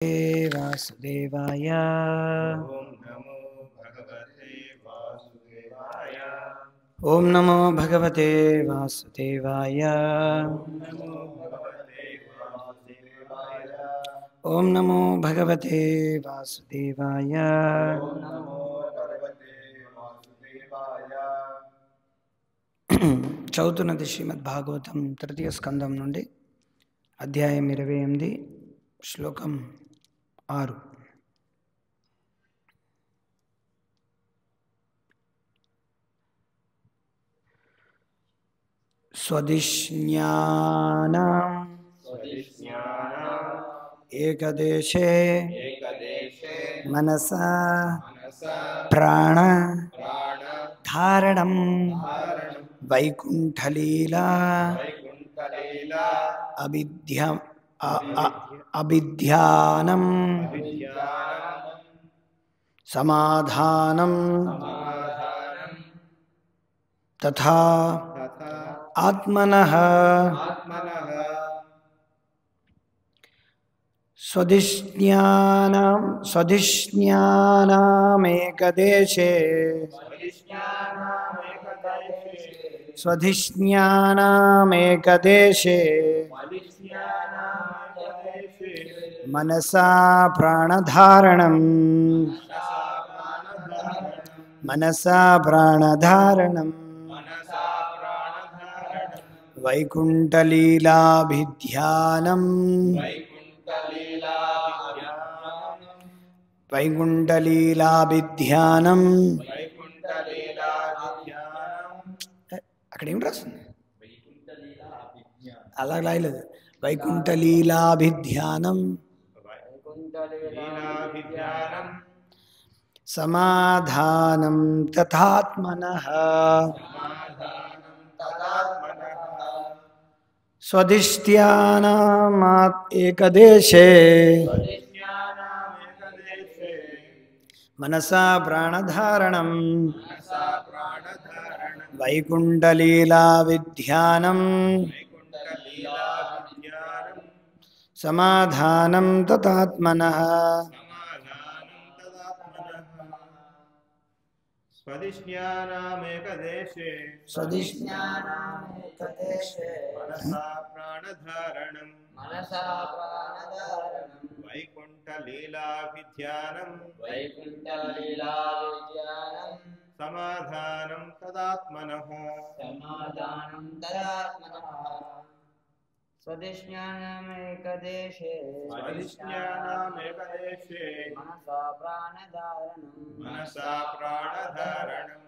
वासुदेवाय। ओम नमो भगवते वासुदेवाय। ओम नमो भगवते वासुदेवाय। ओम नमो भगवते वासुदेवाय। ओम नमो भगवते वासुदेवाय। ओम नमो भगवते वासुदेवाय। చదువుతున్నది శ్రీమద్ భాగవతం తృతీయ స్కందం నుండి అధ్యాయం 28 శ్లోకం 6. స్వదిష్ణ్యానాం ఏకదేశే మనసా ప్రాణ ధారణం వైకుంఠలీలా అభిధ్యానం సమాధానం తథా ఆత్మనః స్వధిష్ణ్యానామేకదేశే మనసా ప్రాణధారణం వైకుంఠలీలాభిధ్యానం అక్కడ ఏం రాస్తుంది? అలా రాయలేదు. వైకుంఠలీలాభిధ్యానం సమాధానం తథాత్మనః స్వధిష్ఠ్యానామేకదేశే మనసా ప్రాణధారణం వైకుంఠలీలాభిధ్యానం సమాధానం తథాత్మనః. స్వదిష్ణ్యానామేకదేశే మనసా ప్రాణధారణం వైకుంఠలీలాభిధ్యానం సమాధానం తదాత్మనః. స్వదిష్ణ్యానామేకదేశే మనసా ప్రాణధారణం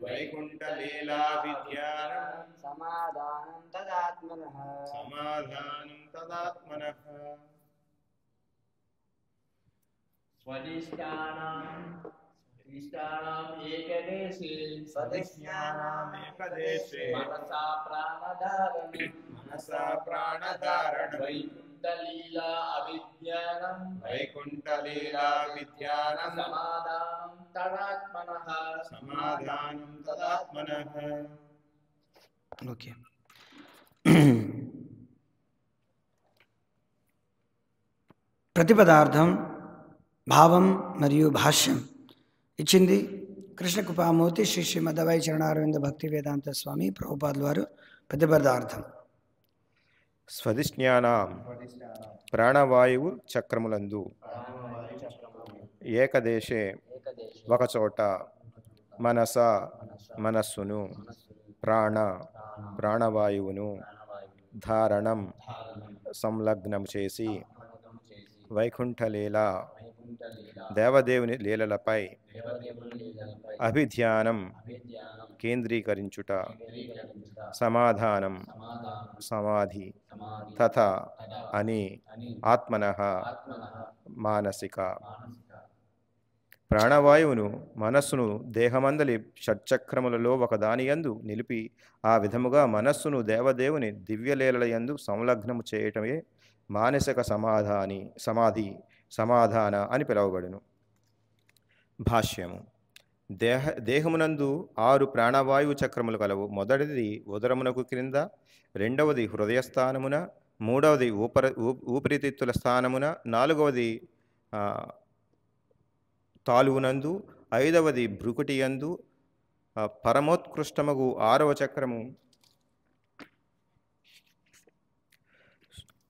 వైకుంఠలీలాభిజ్ఞానం సమాధానం తదాత్మనః. స్వదిష్ణ్యానామేకదేశే మనసా ప్రాణధారణం వైకుంఠలీలాభిజ్ఞానం సమాధానం తదాత్మనః. ఓకే. ప్రతిపదార్థం, భావం మరియు భాష్యం ఇచ్చింది కృష్ణకృపామూర్తి శ్రీ శ్రీమద్ అభయ చరణారవింద భక్తి వేదాంత స్వామి ప్రభుపాదుల వారు. ప్రతిపదార్థం స్వదిష్ణ్యానాం ప్రాణవాయువు చక్రములందు ఏకదేశే ఒకచోట మనస్సును ప్రాణవాయువును ధారణం సంలగ్నం చేసి వైకుంఠలీల దేవదేవుని లీలలపై అభిధ్యానం కేంద్రీకరించుట, సమాధానం సమాధి, తథ అని ఆత్మనః మానసిక ప్రాణవాయువును మనస్సును దేహమందలి షట్చక్రములలో ఒకదానియందు నిలిపి ఆ విధముగా మనస్సును దేవదేవుని దివ్యలీలయందు సంలగ్నము చేయటమే మానసిక సమాధాన అని పిలువబడును. భాష్యము. దేహమునందు 6 ప్రాణవాయు చక్రములు కలవు. మొదటిది ఉదరమునకు క్రింద, రెండవది హృదయస్థానమున, మూడవది ఊపిరితిత్తుల స్థానమున, నాలుగవది తాలువునందు, ఐదవది భ్రుకుటియందు, పరమోత్కృష్టమగు ఆరవ చక్రము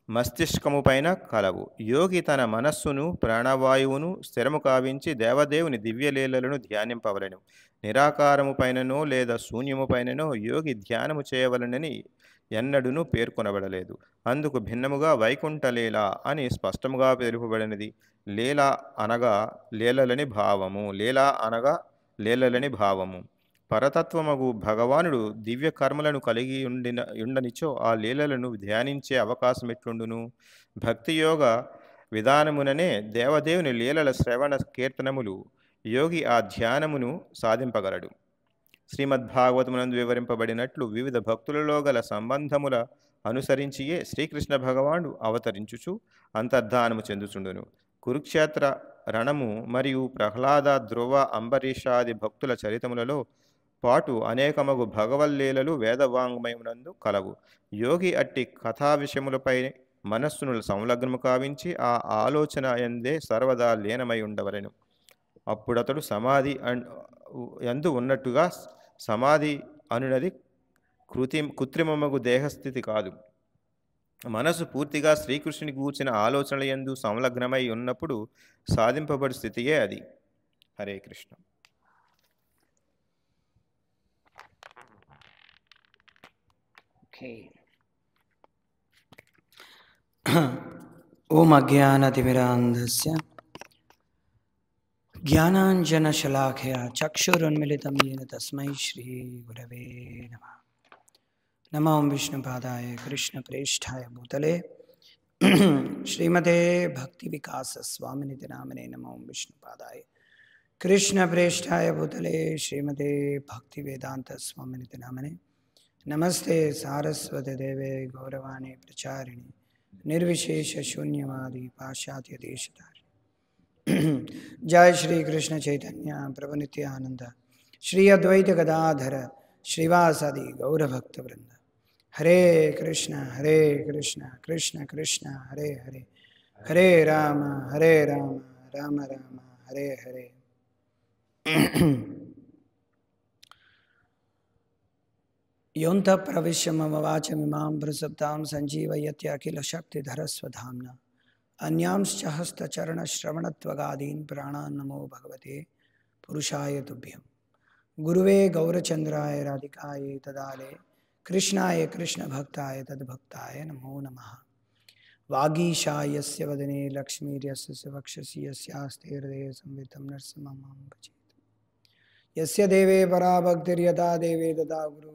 మస్తిష్కము పైన కలవు. యోగి తన మనస్సును ప్రాణవాయువును స్థిరము కావించి దేవదేవుని దివ్యలీలలను ధ్యానింపవలెను. నిరాకారము పైననో లేదా శూన్యము పైననో యోగి ధ్యానము చేయవలనని ఎన్నడూనూ పేర్కొనబడలేదు. అందుకు భిన్నముగా వైకుంఠలీల అని స్పష్టముగా తెలుపబడినది. లీల అనగా లీలలని భావము. లీల అనగా లీలలని భావము. పరతత్వమగు భగవానుడు దివ్య కర్మలను కలిగి ఉండనిచో ఆ లీలలను ధ్యానించే అవకాశం ఎట్లుండును? భక్తియోగ విధానముననే దేవదేవుని లీలల శ్రవణ కీర్తనములు యోగి ఆ ధ్యానమును సాధింపగలడు. శ్రీమద్భాగవతమునందు వివరింపబడినట్లు వివిధ భక్తులలో గల సంబంధముల అనుసరించియే శ్రీకృష్ణ భగవానుడు అవతరించుచు అంతర్ధానము చెందుచుండును. కురుక్షేత్ర రణము మరియు ప్రహ్లాద, ధ్రువ, అంబరీషాది భక్తుల చరితములలో పాటు అనేకమగు భగవల్లీలలు వేదవాంగ్మయమునందు కలవు. యోగి అట్టి కథా విషయములపై మనస్సును సంలగ్నము కావించి ఆ ఆలోచన ఎందే సర్వదా లీనమై ఉండవలెను. అప్పుడతడు సమాధి యందు ఉన్నట్టుగా, సమాధి అనునది కృత్రిమమగు దేహస్థితి కాదు. మనసు పూర్తిగా శ్రీకృష్ణుని గూర్చిన ఆలోచనల యందు సంలగ్నమై ఉన్నప్పుడు సాధింపబడి స్థితియే అది. హరే కృష్ణ. ఓం అజ్ఞానతిమిరాంధస్య జ్ఞానాంజనశలాఖయా చక్షురున్మిళితం येन తస్మై శ్రీగురవే నమః. నమో విష్ణుపాదాయ కృష్ణప్రేష్ఠాయ భూతలే శ్రీమతే భక్తివికాసస్వామినితి నామినే. నమో విష్ణుపాదాయ కృష్ణప్రేష్ఠాయ భూతలే శ్రీమతే భక్తివేదాంతస్వామినితి నామినే. నమస్తే సారస్వతి దేవే గౌరవాణి ప్రచారిణి నిర్విశేష శూన్యవాది పాశ్చాత్య దేశతారి. जय श्री कृष्ण चैतन्य प्रभु नित्यानंद श्री अद्वैत गदाधर श्रीवासादि गौरभक्त वृंद. हरे कृष्ण कृष्ण कृष्ण हरे हरे, हरे राम राम राम हरे हरे. योऽन्तः प्रविश्य मम वाचमिमां प्रसुप्तां सञ्जीवयत्यखिल शक्तिधरस्वधाम्ना अन्यांश्च हस्तचरणश्रवणत्वगादीन् प्राणान् नमो भगवते पुरुषाय तुभ्यं. गुरुवे गौरचन्द्राय राधिकाय तदाले कृष्णाय कृष्णभक्ताय तद्भक्ताय नमो नमः. वागीशायस्य वदने लक्ष्मीर्यस्य वक्षसि यस्यास्ते हृदये संवितं नरसिंहं भजेत्. यस्य देवे परा भक्तिर्यथा देवे तथा गुरु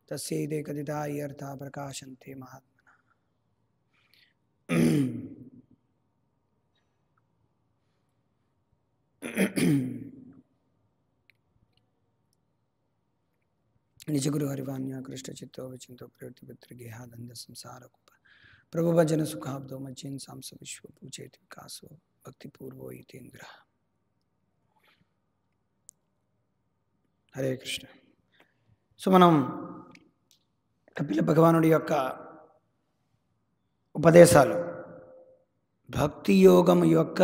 तस्यैते कथिता अर्थाः प्रकाशन्ते महात्मनः. निज गुरु हरिवान्या कृष्ण चित्तो विचिंतो प्रवृत्ति पुत्र गेहादंद संसार कुप प्रभु भजन सुखाब्दो मज्जिन सांस विश्व पूजेत विकासो भक्ति पूर्वो इतेन्द्र. हरे कृष्ण. సో మనం కపిల భగవానుడి యొక్క ఉపదేశాలు, భక్తి యోగం యొక్క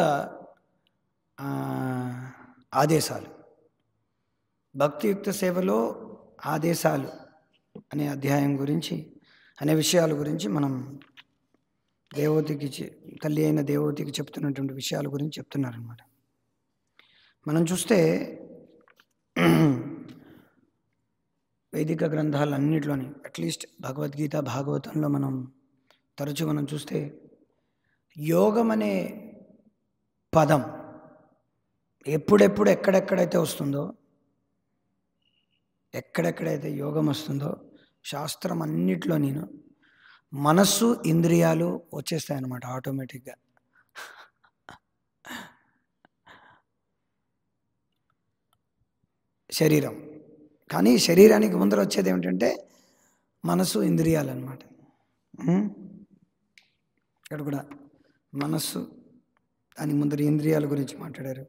ఆదేశాలు, భక్తియుక్త సేవలో ఆదేశాలు అనే అధ్యాయం గురించి, అనే విషయాల గురించి మనం దేవతకి, తల్లి అయిన దేవతకి చెప్తున్నటువంటి విషయాల గురించి చెప్తున్నారన్నమాట. మనం చూస్తే వైదిక గ్రంథాలన్నింటిలోని, అట్లీస్ట్ భగవద్గీత భాగవతంలో మనం తరచు మనం చూస్తే యోగం అనే పదం ఎప్పుడెప్పుడు ఎక్కడెక్కడైతే వస్తుందో, ఎక్కడెక్కడైతే యోగం వస్తుందో శాస్త్రం అన్నిట్లో నేను మనస్సు ఇంద్రియాలు వచ్చేస్తాయన్నమాట ఆటోమేటిక్గా. శరీరం, కానీ శరీరానికి ముందర వచ్చేది ఏమిటంటే మనస్సు ఇంద్రియాలు అన్నమాట. ఇక్కడ కూడా మనస్సు, దాని ముందర ఇంద్రియాల గురించి మాట్లాడారు.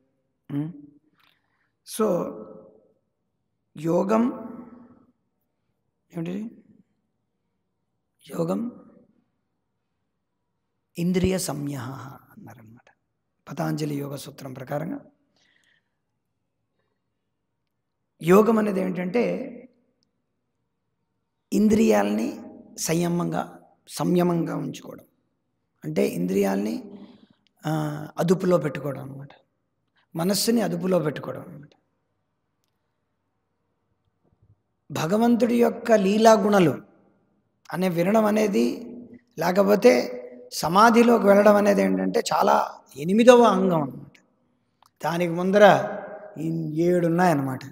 సో యోగం ఏమిటి? యోగం ఇంద్రియ సంయమ అన్నారన్నమాట. పతాంజలి యోగ సూత్రం ప్రకారంగా యోగం అనేది ఏంటంటే ఇంద్రియాలని సంయమంగా ఉంచుకోవడం, అంటే ఇంద్రియాలని అదుపులో పెట్టుకోవడం అన్నమాట, మనస్సుని అదుపులో పెట్టుకోవడం అన్నమాట. భగవంతుడి యొక్క లీలా గుణలు అనే వినడం అనేది, లేకపోతే సమాధిలోకి వెళ్ళడం అనేది ఏంటంటే చాలా 8వ అంగం అన్నమాట. దానికి ముందర 7 ఉన్నాయన్నమాట.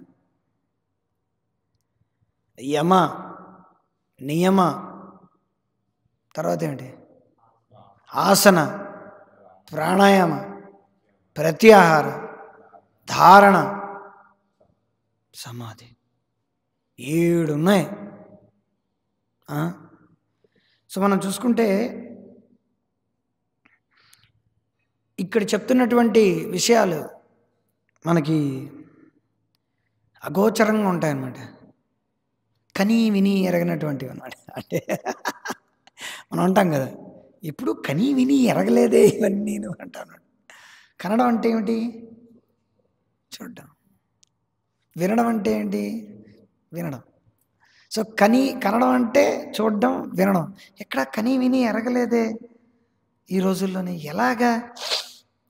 యమ, నియమ, తర్వాత ఏంటి, ఆసన, ప్రాణాయామ, ప్రత్యాహార, ధారణ, సమాధి, 7 ఉన్నాయి. సో మనం చూసుకుంటే ఇక్కడ చెప్తున్నటువంటి విషయాలు మనకి అగోచరంగా ఉంటాయన్నమాట, కనీ విని ఎరగనటువంటివి అన్నమాట. అంటే మనం అంటాం కదా, ఎప్పుడు కనీ విని ఎరగలేదే ఇవన్నీ నేను అంటాను. కనడం అంటే ఏమిటి? చూడడం. వినడం అంటే ఏంటి? వినడం. సో కనడం అంటే చూడడం, వినడం. ఎక్కడ కనీ విని ఎరగలేదే ఈ రోజుల్లోనే. ఎలాగా?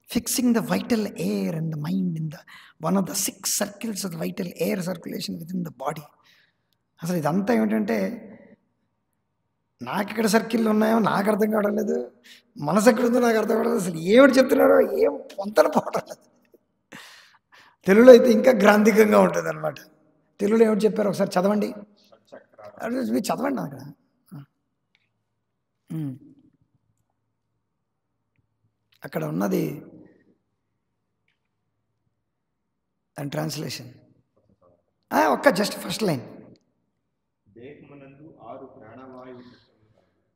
Fixing the vital air and the mind in the one of the 6 circles of the vital air circulation with in the body. అసలు ఇదంతా ఏమిటంటే, నాకు ఇక్కడ సర్కిళ్ళు ఉన్నాయో నాకు అర్థం కావడం లేదు, మనసు ఎక్కడుందో నాకు అర్థం కావడం లేదు, అసలు ఏమిటి చెప్తున్నారో ఏం పొంతన పోవడం లేదు. తెలుగులో అయితే ఇంకా గ్రాంధికంగా ఉంటుంది అనమాట. తెలుగులో ఏమిటి చెప్పారు ఒకసారి చదవండి, మీరు చదవండి అక్కడ. అక్కడ ఉన్నది దాని ట్రాన్స్లేషన్. Just first line.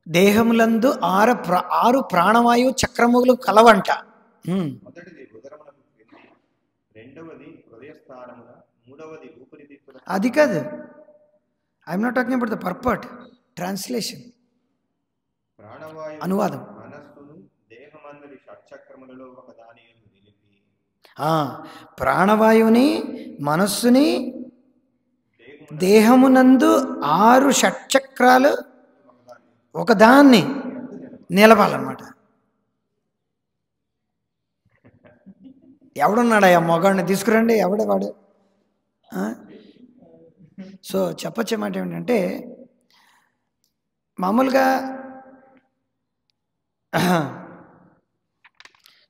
దేహములందు 6 ప్రాణవాయు చక్రములు కలవంట. అది కాదు, I'm not talking about the purport. Translation, అనువాదం. ప్రాణవాయువుని, మనస్సుని దేహమునందు 6 షట్చక్రాలు ఒకదాన్ని నిలపాలన్నమాట. ఎవడున్నాడయ్యా మొగాడిని తీసుకురండి, ఎవడే వాడు? సో చెప్పొచ్చేమాట ఏమిటంటే, మామూలుగా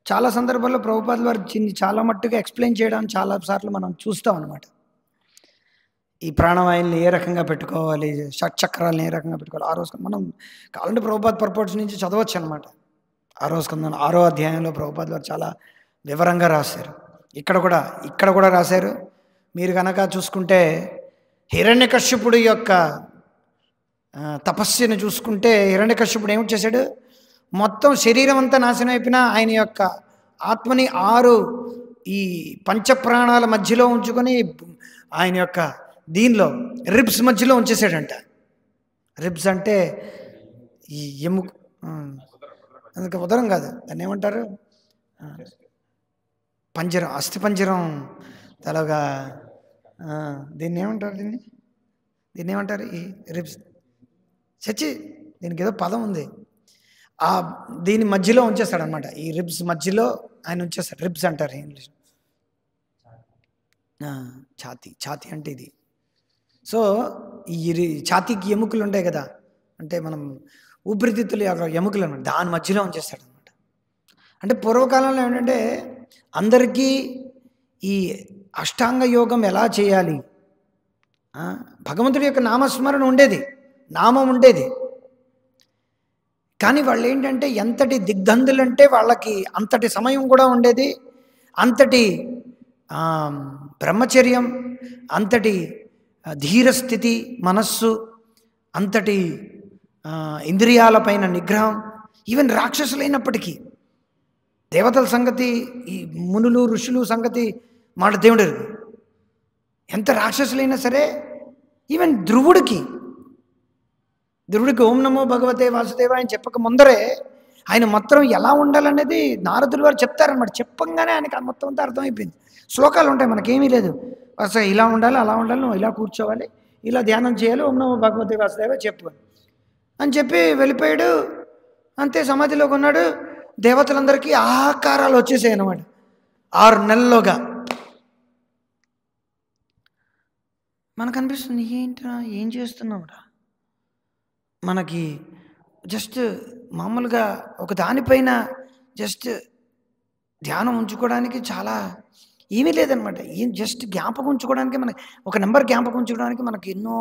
చాలా సందర్భాల్లో ప్రభుపాదుల వారు చాలా మట్టుగా ఎక్స్ప్లెయిన్ చేయడం చాలాసార్లు మనం చూస్తాం అన్నమాట. ఈ ప్రాణవాయుల్ని ఏ రకంగా పెట్టుకోవాలి, షట్చక్రాలను ఏ రకంగా పెట్టుకోవాలి. 6వ స్కందం మనం కావాలంటే ప్రభుపాద పర్పట్స్ నుంచి చదవచ్చు అనమాట. 6వ స్కందం 6వ అధ్యాయంలో ప్రభుపాదుల వారు చాలా వివరంగా రాశారు. ఇక్కడ కూడా రాశారు. మీరు కనుక చూసుకుంటే హిరణ్యకశ్యపుడు యొక్క తపస్సుని చూసుకుంటే, హిరణ్యకశ్యపుడు ఏమిటి చేశాడు? మొత్తం శరీరం అంతా నాశనం అయిపోయినా ఆయన యొక్క ఆత్మని 6 ఈ పంచప్రాణాల మధ్యలో ఉంచుకొని ఆయన యొక్క దీనిలో రిబ్స్ మధ్యలో ఉంచేసాడంట. రిబ్స్ అంటే ఈ ఎముక, అందుకే ఉదరం కాదు, దాన్ని ఏమంటారు? పంజరం, అస్థి పంజరం తలగా, దీన్ని ఏమంటారు? దీన్ని ఏమంటారు? ఈ రిబ్స్ దీనికి ఏదో పదం ఉంది. దీని మధ్యలో ఉంచేస్తాడు అనమాట. ఈ రిబ్స్ మధ్యలో ఆయన ఉంచేస్తాడు. రిబ్స్ అంటారు ఇంగ్లీష్. ఛాతీ అంటే ఇది. సో ఈ ఛాతీకి ఎముకలు ఉంటాయి కదా, అంటే మనం ఊపిరితిత్తులు ఎముకలు అనమాట, దాని మధ్యలో ఉంచేస్తాడు అనమాట. అంటే పూర్వకాలంలో ఏంటంటే అందరికీ ఈ అష్టాంగ యోగం ఎలా చేయాలి, భగవంతుడి యొక్క నామస్మరణ ఉండేది, నామం ఉండేది. కానీ వాళ్ళు ఏంటంటే ఎంతటి దిగ్ధంధులంటే వాళ్ళకి అంతటి సమయం కూడా ఉండేది, అంతటి బ్రహ్మచర్యం, అంతటి ధీరస్థితి మనస్సు, అంతటి ఇంద్రియాలపైన నిగ్రహం. ఈవెన్ రాక్షసులైనప్పటికీ, దేవతల సంగతి, ఈ మునులు ఋషులు సంగతి మాట దేవుడు ఎంత రాక్షసులైనా సరే, ఈవెన్ ధ్రువుడికి ఓం నమో భగవతే వాసుదేవ అని చెప్పక ముందరే ఆయన మొత్తం ఎలా ఉండాలనేది నారదుల వారు చెప్తారనమాట. చెప్పంగానే ఆయనకి ఆ మొత్తం అంతా అర్థమైపోయింది. శ్లోకాలు ఉంటాయి, మనకేమీ లేదు. అసలు ఇలా ఉండాలి, అలా ఉండాలి, నువ్వు ఇలా కూర్చోవాలి, ఇలా ధ్యానం చేయాలి, ఓం నమో భగవతే వాసుదేవ చెప్పు అని చెప్పి వెళ్ళిపోయాడు. అంతే, సమాధిలోకి ఉన్నాడు. దేవతలందరికీ ఆకారాలు వచ్చేసాయి అన్నమాట 6 నెలల్లోగా. మనకు అనిపిస్తుంది, ఏంట్రా ఏం చేస్తున్నావురా, మనకి జస్ట్ మామూలుగా ఒక దానిపైన జస్ట్ ధ్యానం ఉంచుకోవడానికి చాలా ఏమీ లేదనమాట. ఏం జస్ట్ జ్ఞాపకం ఉంచుకోవడానికి, మనకి ఒక నెంబర్ జ్ఞాపకం ఉంచుకోవడానికి మనకి ఎన్నో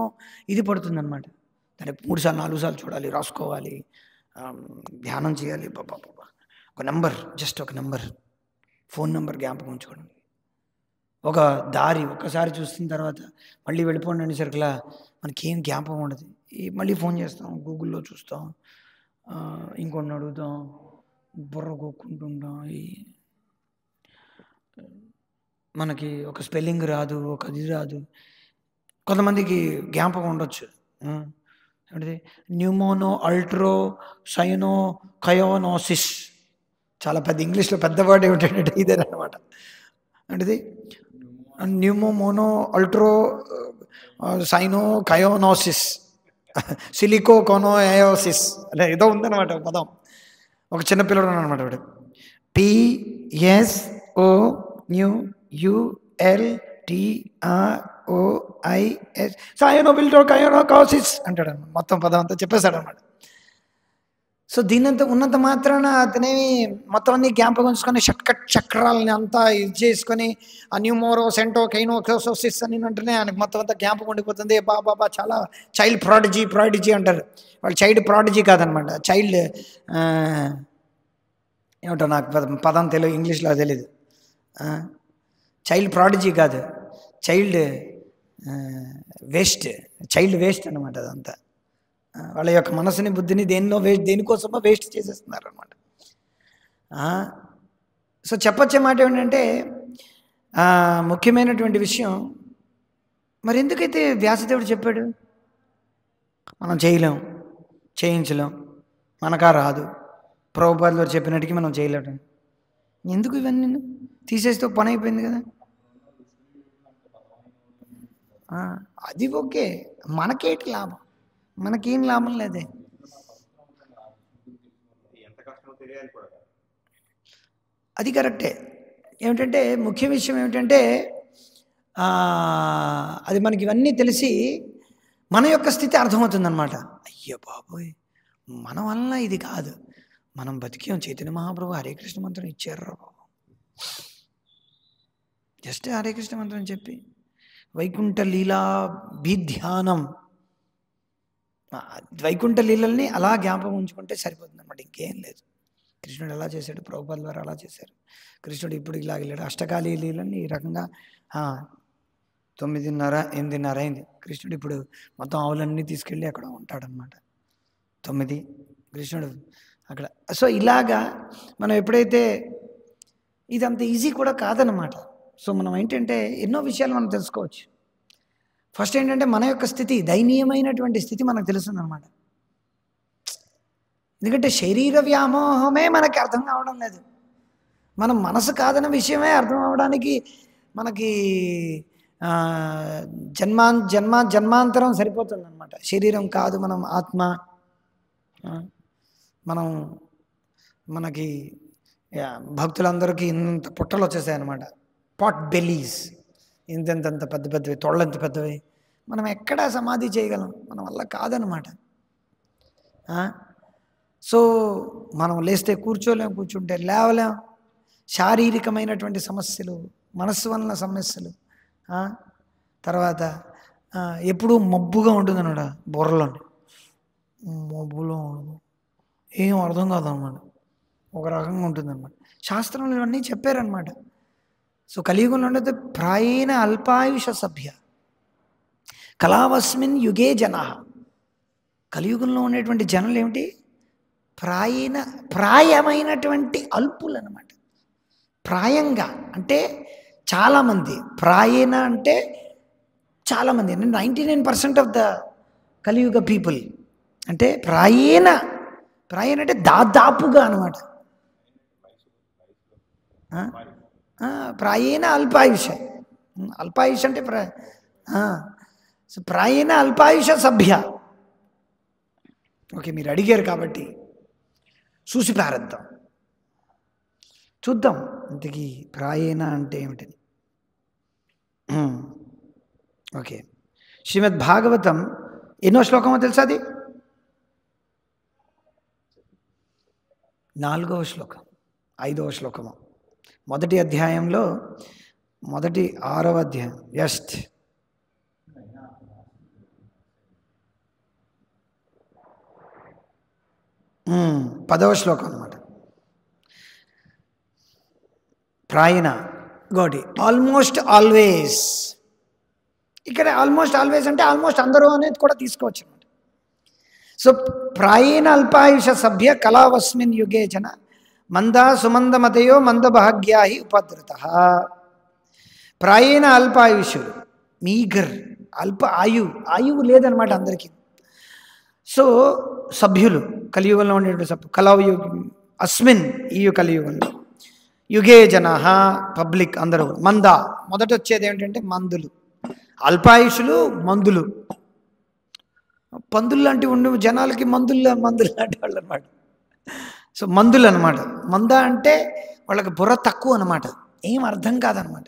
ఇది పడుతుందన్నమాట. దాన్ని 3 సార్లు 4 సార్లు చూడాలి, రాసుకోవాలి, ధ్యానం చేయాలి. బాబా ఒక నెంబర్, జస్ట్ ఒక నెంబర్, ఫోన్ నెంబర్ జ్ఞాపకం ఉంచుకోవడం, ఒక దారి ఒక్కసారి చూసిన తర్వాత మళ్ళీ వెళ్ళిపోండి అనేసరికలా మనకేం జ్ఞాపకం ఉండదు. మళ్ళీ ఫోన్ చేస్తాం, గూగుల్లో చూస్తాం, ఇంకొన్ని అడుగుతాం, బుర్ర కొక్కుంటుంటాం. మనకి ఒక స్పెల్లింగ్ రాదు, ఒక ఇది రాదు. కొంతమందికి జ్ఞాపకం ఉండొచ్చు. ఏంటిది న్యూమోనో అల్ట్రో సైనో కయోనోసిస్, చాలా పెద్ద ఇంగ్లీష్లో పెద్ద వర్డ్ ఏమిటంటే ఇదేనమాట. అంటే న్యూమోమోనో అల్ట్రో సైనో కయోనోసిస్, సిలికో కొనోయోసిస్ అలా ఏదో ఉందన్నమాట పదం. ఒక చిన్నపిల్లడు అనమాట వాడు. PSONUULTROIS సైనోబిల్టో కయోనోకాసిస్ అంటాడు. మొత్తం పదం అంతా చెప్పేశాడు అనమాట. సో దీనంతా ఉన్నంత మాత్రాన అతనేమి మొత్తం అన్ని జ్ఞాపకం ఉంచుకొని షట్కట్ చక్రాలని అంతా ఇది చేసుకొని ఆ న్యూమోరో సెంటో కైనో కోసోసిస్ అని అంటేనే ఆయనకు మొత్తం అంతా జ్ఞాపకం ఉండిపోతుంది. బాబా చాలా చైల్డ్ ప్రాడిజీ అంటారు. వాళ్ళు చైల్డ్ ప్రాడిజీ కాదనమాట, చైల్డ్ ఏమిటో నాకు పదం తెలుగు ఇంగ్లీష్లో తెలీదు. చైల్డ్ ప్రాడిజీ కాదు, చైల్డ్ వేస్ట్ అనమాట. అదంతా వాళ్ళ యొక్క మనసుని బుద్ధిని దేనికోసమో వేస్ట్ చేసేస్తున్నారు అనమాట. సో చెప్పొచ్చే మాట ఏంటంటే ముఖ్యమైనటువంటి విషయం, మరి ఎందుకైతే వ్యాసదేవుడు చెప్పాడు మనం చేయలేం, చేయించలేం, మనకా రాదు, ప్రభుపాదులు చెప్పినట్టుకి మనం చేయలేం, ఎందుకు ఇవన్నీ తీసేస్తే పని అయిపోయింది కదా. అది ఓకే, మనకేంటి లాభం, మనకేం లాభం లేదే. అది కరెక్టే. ఏమిటంటే ముఖ్య విషయం ఏమిటంటే అది మనకి ఇవన్నీ తెలిసి మన యొక్క స్థితి అర్థమవుతుందన్నమాట. అయ్యో బాబోయ్, మన వల్ల ఇది కాదు, మనం బతికేం, చైతన్య మహాప్రభు హరే కృష్ణ మంత్రం ఇచ్చారు రా బాబు. జస్ట్ హరే కృష్ణ మంత్రం చెప్పి వైకుంఠ లీలా భిధ్యానం, వైకుంఠ లీలల్ని అలా జ్ఞాపకం ఉంచుకుంటే సరిపోతుంది అనమాట, ఇంకేం లేదు. కృష్ణుడు ఎలా చేశాడు, ప్రభుపాదుల వారు అలా చేశారు. కృష్ణుడు ఇప్పుడు ఇలా వెళ్ళాడు. అష్టకాళీ లీలని ఈ రకంగా 9:30, 8:30 అయింది. కృష్ణుడు ఇప్పుడు మొత్తం ఆవులన్నీ తీసుకెళ్ళి అక్కడ ఉంటాడనమాట. 9 కృష్ణుడు అక్కడ. సో ఇలాగా మనం ఎప్పుడైతే, ఇది అంత ఈజీ కూడా కాదనమాట. సో మనం ఏంటంటే ఎన్నో విషయాలు మనం తెలుసుకోవచ్చు. ఫస్ట్ ఏంటంటే మన యొక్క స్థితి, దయనీయమైనటువంటి స్థితి మనకు తెలుస్తుందన్నమాట. ఎందుకంటే శరీర వ్యామోహమే మనకి అర్థం కావడం లేదు. మనం మనసు కాదన్న విషయమే అర్థం అవడానికి మనకి జన్మాంతరం సరిపోతుంది అనమాట. శరీరం కాదు, మనం ఆత్మ. మనకి భక్తులందరికీ ఇంత పుట్టలు వచ్చేసాయి అనమాట, పాట్ బెలీస్, ఇంతంత పెద్ద పెద్దవి, తొళ్ళంత పెద్దవి. మనం ఎక్కడ సమాధి చేయగలం, మన వల్ల కాదనమాట. సో మనం లేస్తే కూర్చోలేం, కూర్చుంటే లేవలేం. శారీరకమైనటువంటి సమస్యలు, మనస్సు వలన సమస్యలు. తర్వాత ఎప్పుడూ మబ్బుగా ఉంటుందన్నమాట, బుర్రలో మబ్బులో ఏం అర్థం కాదన్నమాట, ఒక రకంగా ఉంటుందన్నమాట. శాస్త్రంలో ఇవన్నీ చెప్పారనమాట. సో కలియుగంలో ఉండేది ప్రాయేణ అల్పాయుష సభ్య కళావస్మిన్ యుగే జనా. కలియుగంలో ఉండేటువంటి జనులు ఏమిటి, ప్రాయమైనటువంటి అల్పులు అన్నమాట. ప్రాయంగా అంటే చాలామంది, ప్రాయేణ అంటే చాలామంది, 99% ఆఫ్ ద కలియుగ పీపుల్ అంటే ప్రాయేణ ప్రాయణ అంటే దాదాపుగా అనమాట. ప్రాయేణ అల్పాయుష. అల్పాయుష అంటే ప్రాయేణ అల్పాయుష సభ్య. ఓకే, మీరు అడిగారు కాబట్టి చూసి పారేద్దాం, చూద్దాం ఇంతకీ ప్రాయేణ అంటే ఏమిటని. ఓకే, శ్రీమద్ భాగవతం ఎన్నో శ్లోకమో తెలుసా? అది 4వ శ్లోకం, 5వ శ్లోకము, మొదటి అధ్యాయంలో మొదటి 6వ అధ్యాయం. జస్ట్ 10వ శ్లోకం అనమాట. ప్రాయణ గోడి ఆల్మోస్ట్ ఆల్వేస్. ఇక్కడ ఆల్మోస్ట్ ఆల్వేస్ అంటే ఆల్మోస్ట్ అందరూ అనేది కూడా తీసుకోవచ్చు అనమాట. సో ప్రాయేణ అల్పాయుష సభ్య కళావస్మిన్ యుగే జన మందా సుమందమతయో మందభాగ్యా ఉపద్రుత. ప్రాయేణ అల్పాయుషులు, మీగర్, అల్ప ఆయువు లేదనమాట అందరికీ. సో సభ్యులు కలియుగంలో ఉండేటువంటి సభ్యులు, కళాయుగ అస్మిన్, ఈ కలియుగంలో, యుగే జన పబ్లిక్ అందరూ. మంద మొదట వచ్చేది ఏమిటంటే మందులు, అల్పాయుషులు మందులు. పందులు లాంటివి ఉండే జనాలకి మందులు లాంటి వాళ్ళు అనమాట. సో మందులు అనమాట. మంద అంటే వాళ్ళకి బుర్ర తక్కువ అనమాట, ఏం అర్థం కాదనమాట.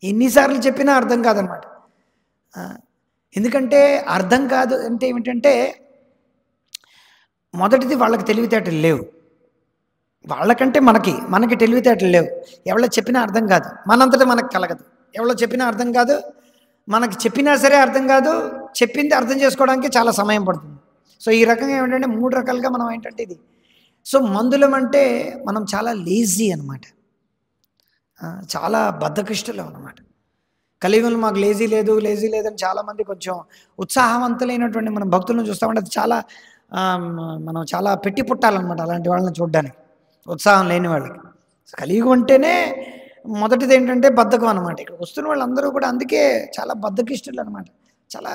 ఎన్నిసార్లు చెప్పినా అర్థం కాదనమాట. ఎందుకంటే అర్థం కాదు అంటే ఏమిటంటే మొదటిది వాళ్ళకి తెలివితేటలు లేవు. వాళ్ళకంటే మనకి తెలివితేటలు లేవు. ఎవరో చెప్పినా అర్థం కాదు, మనంతటా మనకు కలగదు. ఎవరో చెప్పినా అర్థం కాదు, మనకి చెప్పినా సరే అర్థం కాదు, చెప్పింది అర్థం చేసుకోవడానికి చాలా సమయం పడుతుంది. సో ఈ రకంగా ఏమిటంటే 3 రకాలుగా మనం ఏంటంటే ఇది. సో మందులం అంటే మనం చాలా లేజీ అనమాట, చాలా బద్ధకిష్టులం అనమాట. కలియుగంలో మాకు లేజీ లేదని చాలామంది కొంచెం ఉత్సాహవంతులైనటువంటి మనం భక్తులను చూస్తామంటే అది చాలా మనం చాలా పెట్టి పుట్టాలన్నమాట అలాంటి వాళ్ళని చూడడానికి, ఉత్సాహం లేని వాళ్ళకి. కలియుగం అంటేనే మొదటిది ఏంటంటే బద్ధకం అనమాట. ఇక్కడ వస్తున్న వాళ్ళందరూ కూడా అందుకే చాలా బద్ధకిష్టులు అనమాట. చాలా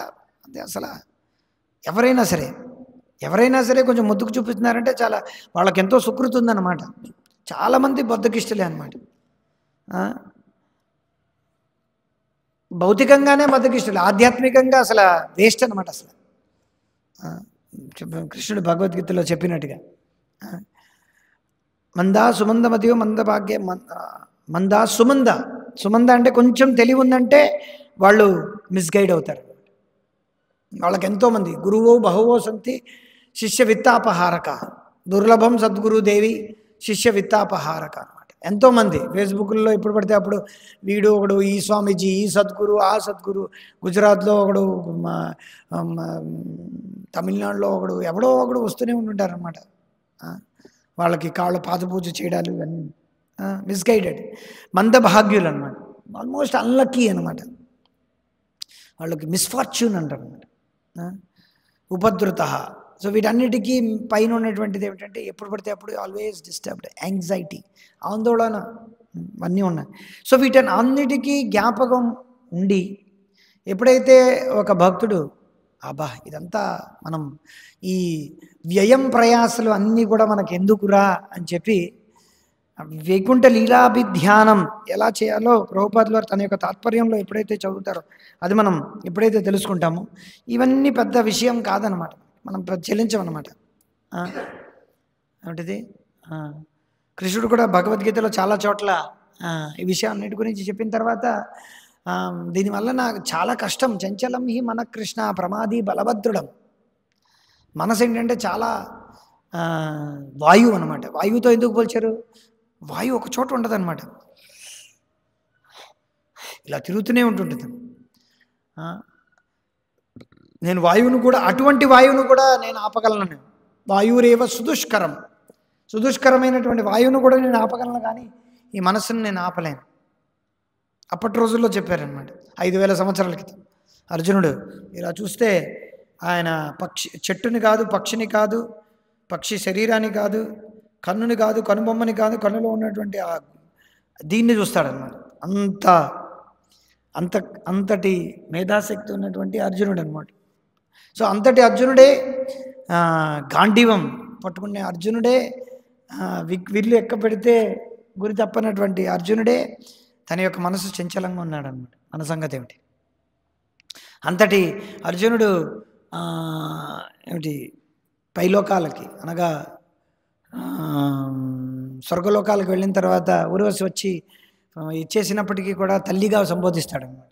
అసలు ఎవరైనా సరే కొంచెం ముద్దుకు చూపిస్తున్నారంటే చాలా వాళ్ళకి ఎంతో సుకృతి ఉందన్నమాట. చాలామంది బద్ధకిష్టులే అనమాట. భౌతికంగానే బద్ధకిష్టులు, ఆధ్యాత్మికంగా అసలు వేస్ట్ అనమాట. అసలు కృష్ణుడు భగవద్గీతలో చెప్పినట్టుగా మందా సుమందమతియో మందభాగ్య. మందా సుమంద అంటే కొంచెం తెలివి ఉందంటే వాళ్ళు మిస్గైడ్ అవుతారు. వాళ్ళకి ఎంతోమంది గురువో బహువో సంతి శిష్య విత్తాపహారక, దుర్లభం సద్గురుదేవి శిష్య విత్తాపహారక అనమాట. ఎంతోమంది ఫేస్బుక్లో ఎప్పుడు పడితే అప్పుడు వీడు ఒకడు ఈ స్వామీజీ, ఈ సద్గురు, ఆ సద్గురు, గుజరాత్లో ఒకడు, తమిళనాడులో ఒకడు, ఎవడో ఒకడు వస్తూనే ఉంటుంటారనమాట. వాళ్ళకి కాళ్ళు పాదపూజ చేయడాలు ఇవన్నీ మిస్గైడెడ్, మందభాగ్యులు అనమాట. ఆల్మోస్ట్ అన్లక్కీ అనమాట. వాళ్ళకి మిస్ఫార్చ్యూన్ అంటారు అనమాట, ఉపద్రుత. సో వీటన్నిటికీ పైన ఉన్నటువంటిది ఏమిటంటే ఎప్పుడు పడితే అప్పుడు ఆల్వేస్ డిస్టర్బ్డ్, యాంగ్జైటీ, ఆందోళన, అన్నీ ఉన్నాయి. సో వీటన్ని అన్నిటికీ జ్ఞాపకం ఉండి ఎప్పుడైతే ఒక భక్తుడు అబ్బా ఇదంతా మనం ఈ వ్యయం ప్రయాసలు అన్నీ కూడా మనకు ఎందుకురా అని చెప్పి వైకుంఠ లీలాభిధ్యానం ఎలా చేయాలో ప్రభుపాదుల వారు తన యొక్క తాత్పర్యంలో ఎప్పుడైతే చదువుతారో అది మనం ఎప్పుడైతే తెలుసుకుంటామో ఇవన్నీ పెద్ద విషయం కాదనమాట, మనం చెల్లించమన్నమాట. ఏమిటిది కృష్ణుడు కూడా భగవద్గీతలో చాలా చోట్ల ఈ విషయాన్నిటి గురించి చెప్పిన తర్వాత దీనివల్ల నాకు చాలా కష్టం. చంచలం హి మన కృష్ణ ప్రమాదీ బలభద్రుడం. మనసు ఏంటంటే చాలా వాయువు అనమాట. వాయువుతో ఎందుకు పోల్చారు? వాయువు ఒక చోట ఉండదన్నమాట, ఇలా తిరుగుతూనే ఉంటుంటుంది. నేను వాయువును కూడా, అటువంటి వాయువును కూడా నేను ఆపగలను. వాయువురేవ సుదుష్కరమైనటువంటి వాయువును కూడా నేను ఆపగలను, కానీ ఈ మనస్సును నేను ఆపలేను. అప్పటి రోజుల్లో చెప్పారనమాట, 5000 సంవత్సరాల క్రితం. అర్జునుడు ఇలా చూస్తే ఆయన చెట్టుని కాదు, పక్షిని కాదు, పక్షి శరీరాన్ని కాదు, కన్నుని కాదు, కనుబొమ్మని కాదు, కన్నులో ఉన్నటువంటి దీన్ని చూస్తాడనమాట. అంతటి మేధాశక్తి ఉన్నటువంటి అర్జునుడు అనమాట. సో అంతటి అర్జునుడే గాంధీవం పట్టుకునే అర్జునుడే, విల్లు ఎక్క పెడితే గురి తప్పనటువంటి అర్జునుడే తన యొక్క మనసు చంచలంగా ఉన్నాడు అన్నమాట. మన సంగతి ఏమిటి? అంతటి అర్జునుడు ఏమిటి పైలోకాలకి అనగా స్వర్గలోకాలకు వెళ్ళిన తర్వాత ఊర్వశి వచ్చి ఇచ్చేసినప్పటికీ కూడా తల్లిగా సంబోధిస్తాడు అన్నమాట.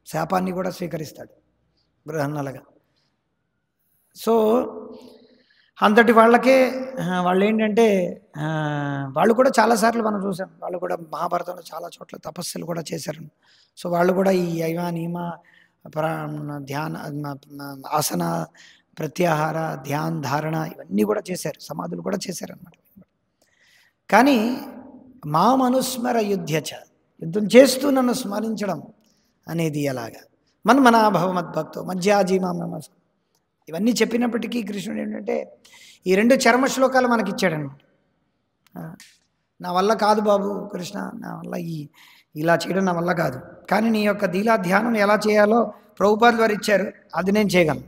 శాపాన్ని కూడా స్వీకరిస్తాడు బృహన్నలుగా. సో అంతటి వాళ్ళకే వాళ్ళు ఏంటంటే వాళ్ళు కూడా చాలాసార్లు మనం చూసాం, వాళ్ళు కూడా మహాభారతంలో చాలా చోట్ల తపస్సులు కూడా చేశారు. సో వాళ్ళు కూడా ఈ యమ నియమ ధ్యాన ఆసన ప్రత్యాహార ధ్యాన ధారణ ఇవన్నీ కూడా చేశారు, సమాధులు కూడా చేశారన్నమాట. కానీ మామనుస్మర యుధ్యచ, యుద్ధం చేస్తూ నన్ను స్మరించడం అనేది ఎలాగా? మన్మనాభవ మద్భక్తో మధ్యాజీ మాం నమస్, ఇవన్నీ చెప్పినప్పటికీ కృష్ణుడు ఏంటంటే ఈ 2 చర్మ శ్లోకాలు మనకి ఇచ్చాడనమాట. నా వల్ల కాదు బాబు కృష్ణ, నా వల్ల ఇలా చేయడం నా వల్ల కాదు, కానీ నీ యొక్క దీలా ధ్యానం ఎలా చేయాలో ప్రభుపాదులు వారు ఇచ్చారు, అది నేను చేయగలను.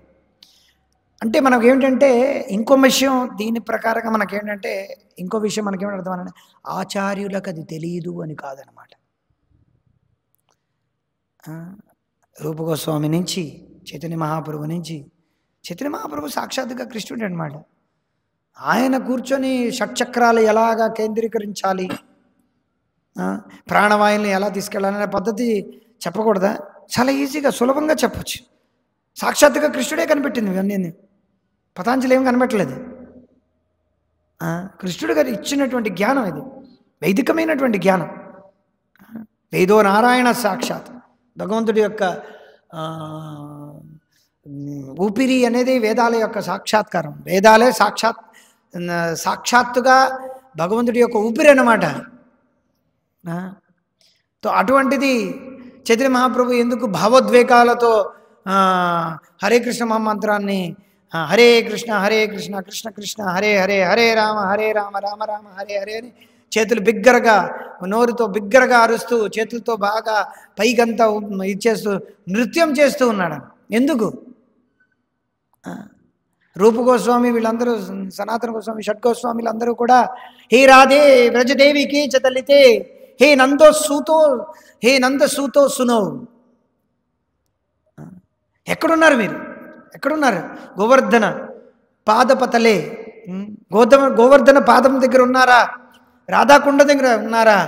అంటే మనకేమిటంటే ఇంకో విషయం దీని ప్రకారంగా మనకేంటంటే ఇంకో విషయం మనకేమిటి అర్థమని, ఆచార్యులకు అది తెలియదు అని కాదనమాట. రూపగోస్వామి నుంచి చైతన్య మహాప్రభు నుంచి, చైతన్య మహాప్రభు సాక్షాత్తుగా కృష్ణుడు అనమాట. ఆయన కూర్చొని షట్చక్రాలు ఎలాగా కేంద్రీకరించాలి, ప్రాణవాయుల్ని ఎలా తీసుకెళ్ళాలనే పద్ధతి చెప్పకూడదా? చాలా ఈజీగా సులభంగా చెప్పచ్చు. సాక్షాత్తుగా కృష్ణుడే కనిపెట్టింది ఇవన్నీ, పతాంజలి ఏం కనిపెట్టలేదు. కృష్ణుడు గారు ఇచ్చినటువంటి జ్ఞానం ఇది, వైదికమైనటువంటి జ్ఞానం. వేదో నారాయణ సాక్షాత్, భగవంతుడి యొక్క ఊపిరి అనేది వేదాల యొక్క సాక్షాత్కారం. వేదాలే సాక్షాత్తుగా భగవంతుడి యొక్క ఊపిరి అన్నమాట. అటువంటిది చైతన్య మహాప్రభు ఎందుకు భావోద్వేగాలతో హరే కృష్ణ మహామంత్రాన్ని హరే కృష్ణ కృష్ణ కృష్ణ హరే హరే, హరే రామ రామ రామ హరే హరే అని చేతులు బిగ్గరగా, నోరుతో బిగ్గరగా అరుస్తూ చేతులతో బాగా పైకంతా ఇచ్చేస్తూ నృత్యం చేస్తూ ఉన్నాడు. ఎందుకు? రూపగోస్వామి వీళ్ళందరూ, సనాతన గోస్వామి, షట్గోస్వామి వీళ్ళందరూ కూడా హే రాధే వ్రజదేవికి చతలితే హే నంద సూతో సునో. ఎక్కడున్నారు మీరు? ఎక్కడున్నారు? గోవర్ధన పాదపతలే, గోవర్ధన పాదం దగ్గర ఉన్నారా? రాధాకుండ దగ్గర ఉన్నారా?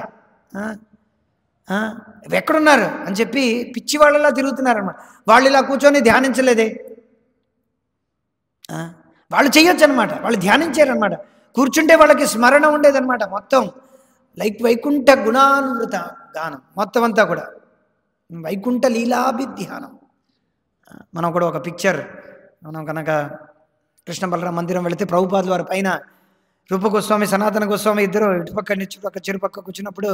ఎక్కడున్నారు అని చెప్పి పిచ్చి వాళ్ళలా తిరుగుతున్నారన్నమాట. వాళ్ళు ఇలా కూర్చొని ధ్యానించలేదే, వాళ్ళు చేయొచ్చు అనమాట. వాళ్ళు ధ్యానించారనమాట. కూర్చుంటే వాళ్ళకి స్మరణ ఉండేదన్నమాట. మొత్తం వైకుంఠ గుణానువృత గానం మొత్తం అంతా కూడా వైకుంఠ లీలాభిధ్యానం. మనం కూడా ఒక పిక్చర్, మనం కనుక కృష్ణ బలరామ మందిరం వెళితే ప్రభుపాదుల వారి పైన రూపగోస్వామి సనాతన గోస్వామి ఇద్దరు ఇటుపక్క నిచ్చుపక్క చెరుపక్క కూర్చున్నప్పుడు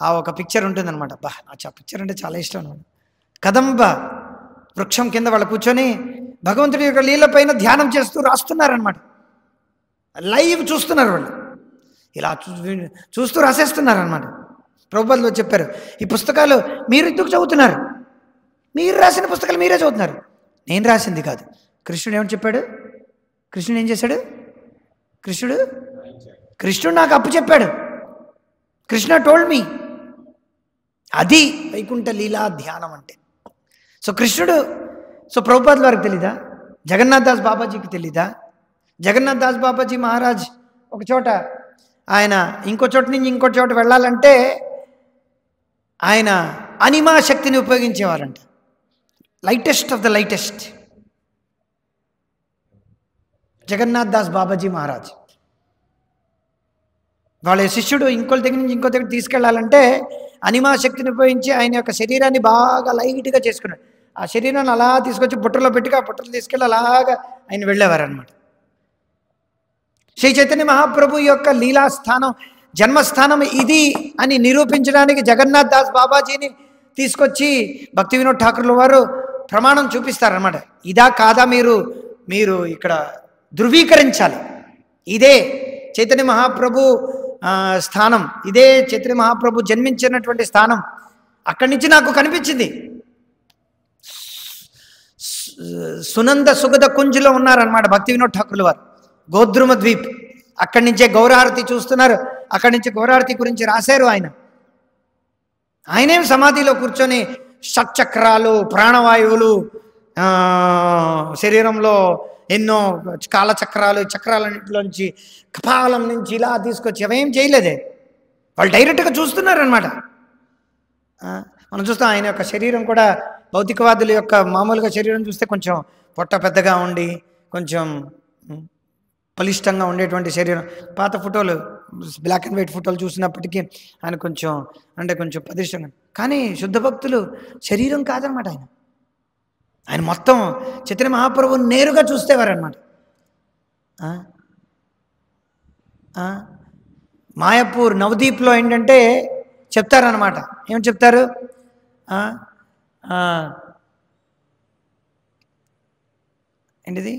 ఆ ఒక పిక్చర్ ఉంటుందన్నమాట. నాకు ఆ పిక్చర్ అంటే చాలా ఇష్టం అనమాట. కదంబ వృక్షం కింద వాళ్ళు కూర్చొని భగవంతుడి యొక్క లీల పైన ధ్యానం చేస్తూ రాస్తున్నారనమాట. లైవ్ చూస్తున్నారు వాళ్ళు, ఇలా చూస్తూ రాసేస్తున్నారనమాట. ప్రభుపాదులు చెప్పారు, ఈ పుస్తకాలు మీరు ఎందుకు చదువుతున్నారు? మీరు రాసిన పుస్తకాలు మీరే చదువుతున్నారు, నేను రాసింది కాదు. కృష్ణుడు ఏమని చెప్పాడు? కృష్ణుడు ఏం చేశాడు? కృష్ణుడు నాకు అప్పు చెప్పాడు. Krishna told me. అది వైకుంఠ లీలా ధ్యానం అంటే. సో కృష్ణుడు, సో ప్రభుపాదుల వారికి తెలీదా? జగన్నాథ్ దాస్ బాబాజీకి తెలీదా? జగన్నాథ్ దాస్ బాబాజీ మహారాజ్ ఒక చోట, ఆయన ఇంకో చోట నుంచి ఇంకో చోట వెళ్ళాలంటే ఆయన అనిమా శక్తిని ఉపయోగించేవారంట. Lightest of the lightest Jagannath Das Babaji Maharaj. వాళ్ళ శిష్యుడు ఇంకోటి దగ్గర నుంచి ఇంకో దగ్గర తీసుకెళ్లాలంటే అనిమా శక్తిని ఉపయోగించి ఆయన యొక్క శరీరాన్ని బాగా లైట్గా చేసుకున్నాడు. ఆ శరీరాన్ని అలా తీసుకొచ్చి బుట్టలో పెట్టుకు ఆ బుట్టలు తీసుకెళ్ళి అలాగా ఆయన వెళ్ళేవారు అనమాట. శ్రీ చైతన్య మహాప్రభు యొక్క లీలాస్థానం, జన్మస్థానం ఇది అని నిరూపించడానికి జగన్నాథ్ దాస్ బాబాజీని తీసుకొచ్చి భక్తి వినోద్ ఠాకూర్ల వారు ప్రమాణం చూపిస్తారనమాట. ఇదా కాదా మీరు ఇక్కడ ధృవీకరించాలి. ఇదే చైతన్య మహాప్రభు స్థానం, ఇదే చైతన్య మహాప్రభు జన్మించినటువంటి స్థానం. అక్కడి నుంచి నాకు కనిపించింది. సునంద సుగద కుంజులో ఉన్నారనమాట భక్తి వినోద్ ఠాకూర్ల వారు. గోద్రుమ ద్వీప్. అక్కడి నుంచే గౌరహారతి చూస్తున్నారు. అక్కడి నుంచి గౌరహారతి గురించి రాశారు ఆయన. ఆయనేం సమాధిలో కూర్చొని షట్చక్రాలు, ప్రాణవాయువులు, శరీరంలో ఎన్నో కాలచక్రాలు, చక్రాలన్నింటిలోంచి కపాలం నుంచి ఇలా తీసుకొచ్చి అవేం చేయలేదే. వాళ్ళు డైరెక్ట్గా చూస్తున్నారనమాట. మనం చూస్తాం ఆయన యొక్క శరీరం కూడా భౌతికవాదుల యొక్క మామూలుగా శరీరం చూస్తే కొంచెం పొట్ట పెద్దగా ఉండి కొంచెం బలిష్టంగా ఉండేటువంటి శరీరం. పాత ఫోటోలు, బ్లాక్ అండ్ వైట్ ఫోటోలు చూసినప్పటికీ ఆయన కొంచెం ప్రతిష్టంగా. కానీ శుద్ధ భక్తులు శరీరం కాదనమాట ఆయన. ఆయన మొత్తం చైతన్య మహాప్రభుని నేరుగా చూస్తేవారనమాట. మాయాపూర్ నవదీప్లో ఏంటంటే చెప్తారనమాట. ఏమని చెప్తారు? ఏంటిది?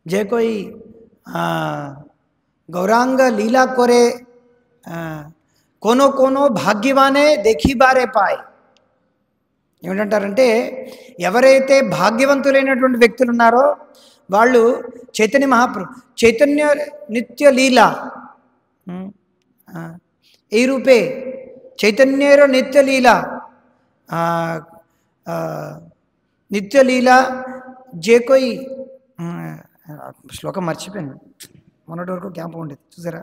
जे कोई गौरांग लीला कोरे कोनो कोनो భాగ్యవానే देखी बारे पाए. ఏమంటారంటే ఎవరైతే భాగ్యవంతులైనటువంటి వ్యక్తులు ఉన్నారో వాళ్ళు చైతన్య మహాప్రభు చైతన్య నిత్య లీలా ఈ రూపే చైతన్యర నిత్య లీలా నిత్య లీలా जे कोई శ్లోకం మర్చిపోయాను, మొన్నటి వరకు క్యాంప్ ఉండేది చూసారా.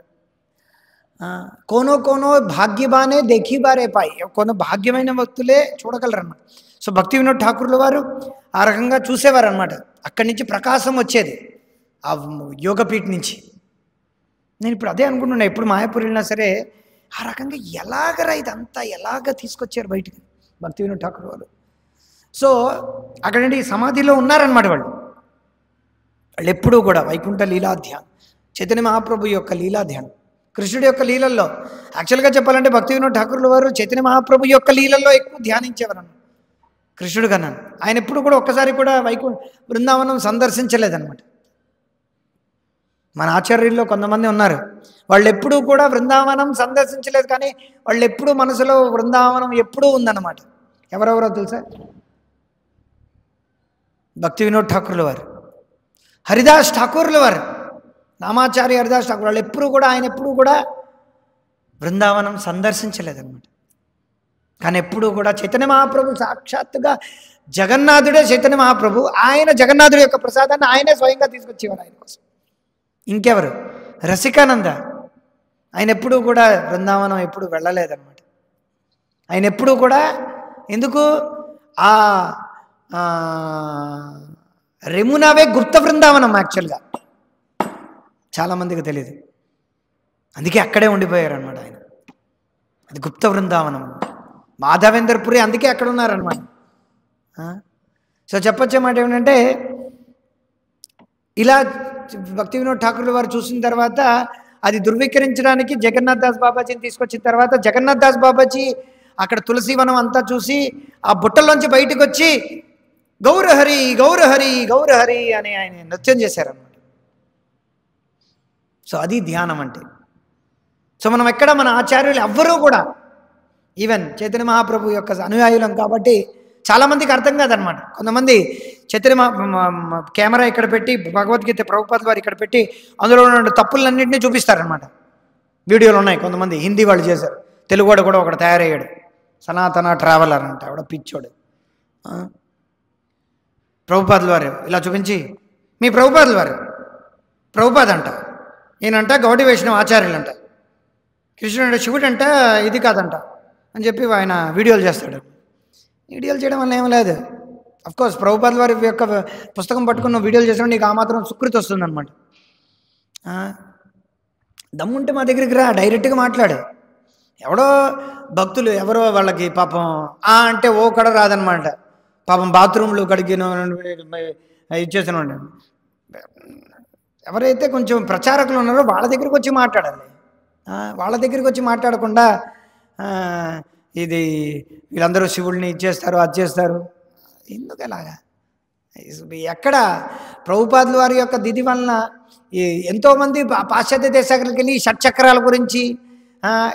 कोनो कोनो భాగ్యవానే देखी बारे पाए. కొన్ని భాగ్యమైన వ్యక్తులే చూడగలరు అన్నమాట. సో భక్తి వినోద్ ఠాకూర్ల వారు ఆ రకంగా చూసేవారు అనమాట. అక్కడి నుంచి ప్రకాశం వచ్చేది ఆ యోగపీఠ నుంచి. నేను ఇప్పుడు అదే అనుకుంటున్నా, ఎప్పుడు మాయాపూర్ వెళ్ళినా సరే ఆ రకంగా ఎలాగరా ఇదంతా ఎలాగ తీసుకొచ్చారు బయటికి భక్తి వినోద్ ఠాకూర్ వారు. సో అక్కడండి సమాధిలో ఉన్నారనమాట వాళ్ళు. వాళ్ళు ఎప్పుడూ కూడా వైకుంఠ లీలాధ్యానం, చైతన్య మహాప్రభు యొక్క లీలాధ్యానం, కృష్ణుడి యొక్క లీలల్లో. యాక్చువల్గా చెప్పాలంటే భక్తి వినోద్ ఠాకూర్ల వారు చైతన్య మహాప్రభు యొక్క లీలల్లో ఎక్కువ ధ్యానించేవారు అన్నమాట కృష్ణుడు కన్నా. ఆయన ఎప్పుడు కూడా ఒక్కసారి కూడా బృందావనం సందర్శించలేదన్నమాట. మన ఆచార్యుల్లో కొంతమంది ఉన్నారు, వాళ్ళు ఎప్పుడూ కూడా బృందావనం సందర్శించలేదు, కానీ వాళ్ళు ఎప్పుడూ మనసులో బృందావనం ఎప్పుడూ ఉందన్నమాట. ఎవరెవరో తెలుసా? భక్తి వినోద్ ఠాకూర్ల వారు, హరిదాస్ ఠాకూర్ల వారు, నామాచార్య హరిదాస్ ఠాకూర్, వాళ్ళు ఎప్పుడూ కూడా ఆయన ఎప్పుడూ కూడా బృందావనం సందర్శించలేదన్నమాట. కానీ ఎప్పుడూ కూడా చైతన్య మహాప్రభు సాక్షాత్తుగా జగన్నాథుడే చైతన్య మహాప్రభు, ఆయన జగన్నాథుడి యొక్క ప్రసాదాన్ని ఆయనే స్వయంగా తీసుకొచ్చేవారు ఆయన కోసం. ఇంకెవరు? రసికానంద, ఆయన ఎప్పుడూ కూడా బృందావనం ఎప్పుడు వెళ్ళలేదన్నమాట. ఆయన ఎప్పుడూ కూడా ఎందుకు ఆ రెమునావే గుప్త బృందావనం యాక్చువల్గా, చాలామందికి తెలియదు, అందుకే అక్కడే ఉండిపోయారు అనమాట ఆయన. అది గుప్త బృందావనం. మాధవేంద్రపురి అందుకే అక్కడ ఉన్నారనమాట. సో చెప్పొచ్చే మాట ఏమిటంటే, ఇలా భక్తి వినోద్ ఠాకూర్ల వారు చూసిన తర్వాత అది ధృవీకరించడానికి జగన్నాథ్ దాస్ బాబాజీని తీసుకొచ్చిన తర్వాత జగన్నాథ్ దాస్ బాబాజీ అక్కడ తులసివనం అంతా చూసి ఆ బుట్టల్లోంచి బయటకు వచ్చి గౌరహరి గౌరహరి గౌరహరి అని ఆయన నృత్యం చేశారన్నమాట. సో అది ధ్యానం అంటే. సో మనం ఎక్కడ మన ఆచార్యులు ఎవ్వరూ కూడా ఈవెన్ చైతన్య మహాప్రభు యొక్క అనుయాయులం కాబట్టి చాలామందికి అర్థం కాదనమాట. కొంతమంది చైతన్య కెమెరా ఇక్కడ పెట్టి భగవద్గీత ప్రభుపాద వారు ఇక్కడ పెట్టి అందులో ఉన్న తప్పులన్నింటినీ చూపిస్తారనమాట. వీడియోలు ఉన్నాయి, కొంతమంది హిందీ వాళ్ళు చేశారు, తెలుగువాడు కూడా ఒకడు తయారయ్యాడు, సనాతన ట్రావెలర్ అంట, ఆవిడ పిచ్చోడు. ప్రభుపాదుల వారు ఇలా చూపించి, మీ ప్రభుపాదుల వారు ప్రభుపాద అంట, ఈయనంట గౌడి వైష్ణవ ఆచార్యులంట, కృష్ణుడు శివుడు అంట, ఇది కాదంట అని చెప్పి ఆయన వీడియోలు చేస్తాడు. వీడియోలు చేయడం వల్ల ఏం లేదు. అఫ్కోర్స్ ప్రభుపాదుల వారి యొక్క పుస్తకం పట్టుకున్న వీడియోలు చేసినప్పుడు నీకు ఆ మాత్రం సుకృతి వస్తుందన్నమాట. దమ్ముంటే మా దగ్గరికి రా, డైరెక్ట్గా మాట్లాడు. ఎవడో భక్తులు ఎవరో వాళ్ళకి పాపం అంటే ఓ కడ రాదనమాట. పాపం బాత్రూమ్లు కడిగిన ఇచ్చేసిన ఎవరైతే కొంచెం ప్రచారకులు ఉన్నారో వాళ్ళ దగ్గరికి వచ్చి మాట్లాడాలి. వాళ్ళ దగ్గరికి వచ్చి మాట్లాడకుండా ఇది వీళ్ళందరూ శివుడిని ఇచ్చేస్తారు, అది చేస్తారు, ఎందుకు అలాగా? ఎక్కడ ప్రభుపాదుల వారి యొక్క దిది వలన ఎంతోమంది పాశ్చాత్య దేశాలకు వెళ్ళి షట్చక్రాల గురించి,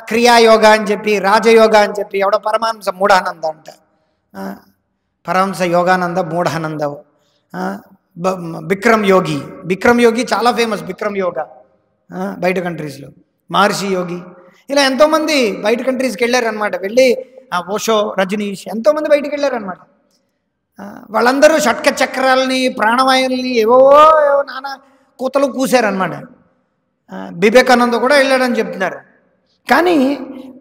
క్రియాయోగా అని చెప్పి, రాజయోగా అని చెప్పి, ఎవడో పరమాంస మూఢానంద అంట, పరమహంస యోగానంద మూఢానంద, బిక్రమ్ యోగి. బిక్రమ్ యోగి చాలా ఫేమస్, బిక్రమ్ యోగా బయట కంట్రీస్లో. మహర్షి యోగి, ఇలా ఎంతోమంది బయట కంట్రీస్కి వెళ్ళారనమాట. వెళ్ళి ఓషో, రజనీష్ ఎంతోమంది బయటికి వెళ్ళారనమాట. వాళ్ళందరూ షట్క చక్రాలని, ప్రాణవాయుల్ని ఏవో నానా కూతలు కూశారనమాట. వివేకానంద కూడా వెళ్ళాడని చెప్తున్నారు. కానీ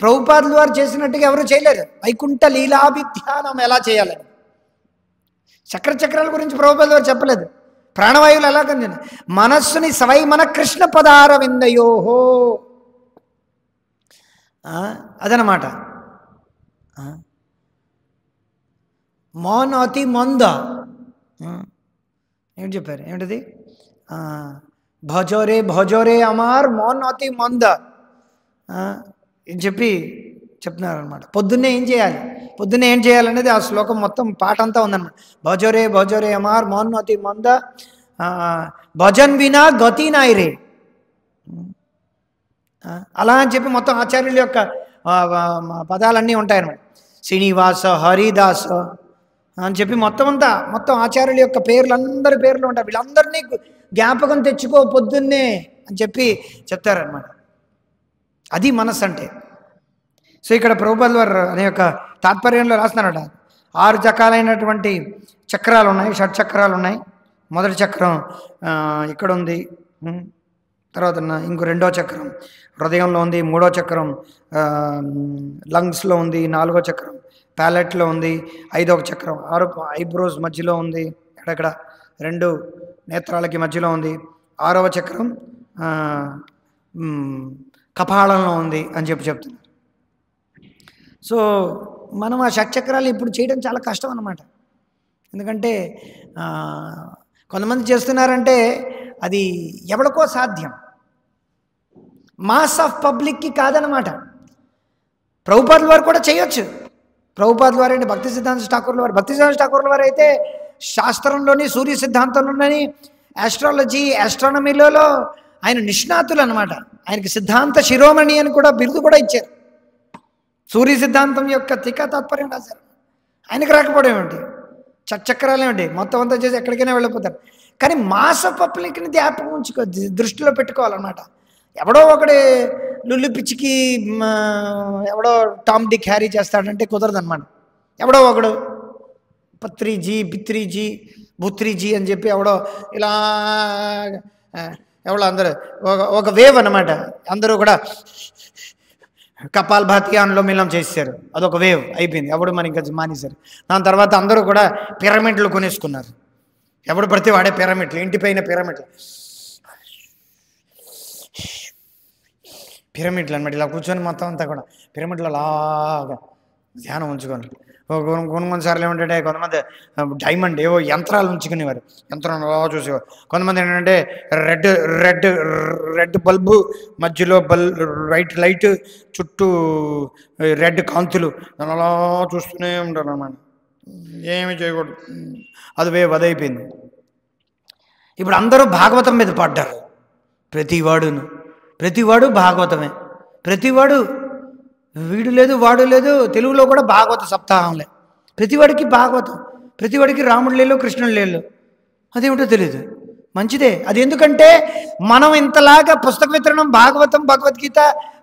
ప్రభుపాదుల వారు చేసినట్టుగా ఎవరు చేయలేరు. వైకుంఠ లీలాభిధ్యానం ఎలా చేయాలని చక్రాల గురించి ప్రభుపాదుల వారు చెప్పలేదు. ప్రాణవాయువులు ఎలా కని మనస్సుని సవై మన కృష్ణ పదార విందయోహో, అదనమాట. మౌన్ అతి మంద ఏమిటి చెప్పారు, ఏమిటది? భజోరే భజోరే అమార్ మౌన్ అతి మంద అని చెప్పి చెప్తున్నారనమాట. పొద్దున్నే ఏం చేయాలి, పొద్దున్నే ఏం చేయాలనేది ఆ శ్లోకం మొత్తం పాట అంతా ఉందన్నమాట. భజోరే భజోరే అమార్ మౌన్ అతి మంద భజన్ వినా గతి నాయరే, అలా అని చెప్పి మొత్తం ఆచార్యుల యొక్క పదాలన్నీ ఉంటాయన్నమాట. శ్రీనివాస, హరిదాస అని చెప్పి మొత్తం ఆచార్యుల యొక్క పేర్లు, అందరి పేర్లు ఉంటాయి. వీళ్ళందరినీ జ్ఞాపకం తెచ్చుకో పొద్దున్నే అని చెప్పి చెప్తారనమాట. అది మనస్సు అంటే. సో ఇక్కడ ప్రభుపాదుల వారు అనే యొక్క తాత్పర్యంలో రాస్తున్నారట, 6 రకాలైనటువంటి చక్రాలు ఉన్నాయి, షట్చక్రాలు ఉన్నాయి. మొదటి చక్రం ఇక్కడ ఉంది, తర్వాత ఇంకో 2వ చక్రం హృదయంలో ఉంది, 3వ చక్రం లంగ్స్లో ఉంది, 4వ చక్రం ప్యాలెట్లో ఉంది, 5వ చక్రం ఐబ్రోస్ మధ్యలో ఉంది, ఎక్కడెక్కడ 2 నేత్రాలకి మధ్యలో ఉంది, 6వ చక్రం కపాలంలో ఉంది అని చెప్తున్నారు. సో మనం ఆ షట్చక్రాలు ఇప్పుడు చేయడం చాలా కష్టం అన్నమాట. ఎందుకంటే కొంతమంది చేస్తున్నారంటే అది ఎవరికో సాధ్యం, మాస్ ఆఫ్ పబ్లిక్కి కాదనమాట. ప్రభుపాదుల వారు కూడా చేయొచ్చు. ప్రభుపాదుల వారు అంటే భక్తి సిద్ధాంత ఠాకూర్ల వారు, భక్తి సిద్ధాంత ఠాకూర్ల వారు అయితే శాస్త్రంలోని, సూర్య సిద్ధాంతంలోని, ఆస్ట్రాలజీ, ఆస్ట్రానమీలలో ఆయన నిష్ణాతులు అనమాట. ఆయనకి సిద్ధాంత శిరోమణి అని కూడా బిరుదు కూడా ఇచ్చారు. సూర్య సిద్ధాంతం యొక్క టీకా తాత్పర్యం రాశారు. ఆయనకు రాకపోవడం ఏమిటి, చక్రాలు ఏమిటి, మొత్తం అంతా చేసి ఎక్కడికైనా వెళ్ళిపోతారు. కానీ మాస్ ఆఫ్ పబ్లిక్ని జ్ఞాపకం ఉంచుకో, దృష్టిలో పెట్టుకోవాలన్నమాట. ఎవడో ఒకడే లుల్లి పిచ్చికి ఎవడో టామ్ డిక్ హ్యారీ చేస్తాడంటే కుదరదన్నమాట. ఎవడో ఒకడు పత్రిజీ, బిత్రిజీ, బుత్రిజీ అని చెప్పి ఎవడో ఇలా ఎవడో అందరూ ఒక వేవ్ అన్నమాట. అందరూ కూడా కపాల్ భాతి అనులోమిలం చేశారు, అదొక వేవ్ అయిపోయింది. ఎవడు మన ఇంకా మానేశారు. దాని తర్వాత అందరూ కూడా పిరమిడ్లు కొనేసుకున్నారు. ఎవడు పడితే వాడే పిరమిడ్లు, ఇంటిపైన పిరమిడ్లు అనమాట. ఇలా కూర్చొని మొత్తం అంతా కూడా పిరమిడ్లో లాగా ధ్యానం ఉంచుకొని. కొంతమంది సార్లు ఏమంటే కొంతమంది డైమండ్ ఏవో యంత్రాలు ఉంచుకునేవారు, యంత్రం చూసేవారు. కొంతమంది ఏంటంటే రెడ్ బల్బు మధ్యలో వైట్ లైట్, చుట్టూ రెడ్ కాంతులు, దాని అలా చూస్తూనే ఉంటారు అన్నమాట. ఏమి చేయకూడదు, అదైపోయింది. ఇప్పుడు అందరూ భాగవతం మీద పడ్డారు. ప్రతివాడు భాగవతమే, ప్రతివాడు వీడు లేదు వాడు లేదు. తెలుగులో కూడా భాగవత సప్తాహంలే, ప్రతివాడికి భాగవతం, ప్రతివాడికి రాముడు లేళ్ళు, కృష్ణుడు లేళ్ళు. అదేమిటో తెలియదు. మంచిదే అది. ఎందుకంటే మనం ఇంతలాగా పుస్తక వితరణం, భాగవతం, భగవద్గీత,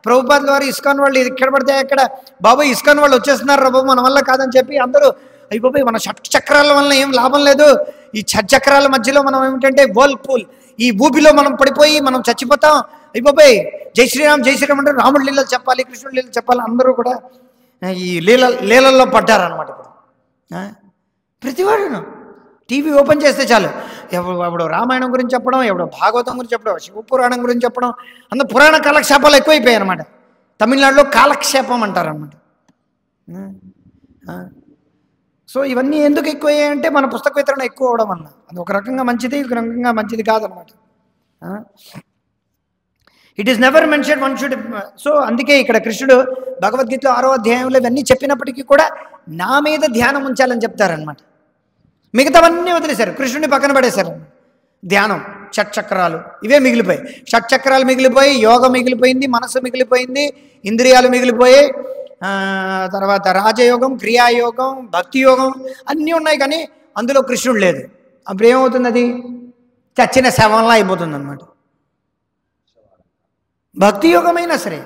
ప్రభుపాదుల వారు, ఇస్కాన్ వాళ్ళు ఎక్కడ పడితే అక్కడ బాబు ఇస్కాన్ వాళ్ళు వచ్చేస్తున్నారు రా బాబు, మన వల్ల కాదని చెప్పి అందరూ అయిపోయి మన షట్చక్రాల వల్ల ఏం లాభం లేదు. ఈ షట్చక్రాల మధ్యలో మనం ఏమిటంటే వర్ల్పూల్, ఈ ఊబిలో మనం పడిపోయి మనం చచ్చిపోతాం. అయిపోయి జై శ్రీరామ్ అంటే రాముడి లీలలు చెప్పాలి, కృష్ణుడి లీలలు చెప్పాలి. అందరూ కూడా ఈ లీలల్లో పడ్డారనమాట. ఇప్పుడు ప్రతివాడు టీవీ ఓపెన్ చేస్తే చాలు, ఎవడో రామాయణం గురించి చెప్పడం, ఎవడో భాగవతం గురించి చెప్పడం, శివపురాణం గురించి చెప్పడం. అందులో పురాణ కాలక్షేపాలు ఎక్కువైపోయాయి అనమాట. తమిళనాడులో కాలక్షేపం అంటారనమాట. సో ఇవన్నీ ఎందుకు ఎక్కువయ్యాయంటే మన పుస్తక వితరణ ఎక్కువ అవడం వల్ల. అది ఒక రకంగా మంచిది, ఒక రకంగా మంచిది కాదనమాట. It is never mention one should. So అందుకే ఇక్కడ కృష్ణుడు భగవద్గీతలో 6వ అధ్యాయంలో ఇవన్నీ చెప్పినప్పటికీ కూడా నా మీద ధ్యానం ఉంచాలని చెప్తారనమాట. మిగతావన్నీ వదిలేశారు, కృష్ణుడిని పక్కన పడేశారు. ధ్యానం, షట్చక్రాలు ఇవే మిగిలిపోయాయి. షట్చక్రాలు మిగిలిపోయి, యోగ మిగిలిపోయింది, మనసు మిగిలిపోయింది, ఇంద్రియాలు మిగిలిపోయాయి, తర్వాత రాజయోగం, క్రియాయోగం, భక్తి యోగం అన్నీ ఉన్నాయి, కానీ అందులో కృష్ణుడు లేదు. అప్పుడు ఏమవుతుంది? అది చచ్చిన శవంలా అయిపోతుంది అనమాట. భక్తి యోగమైనా సరే,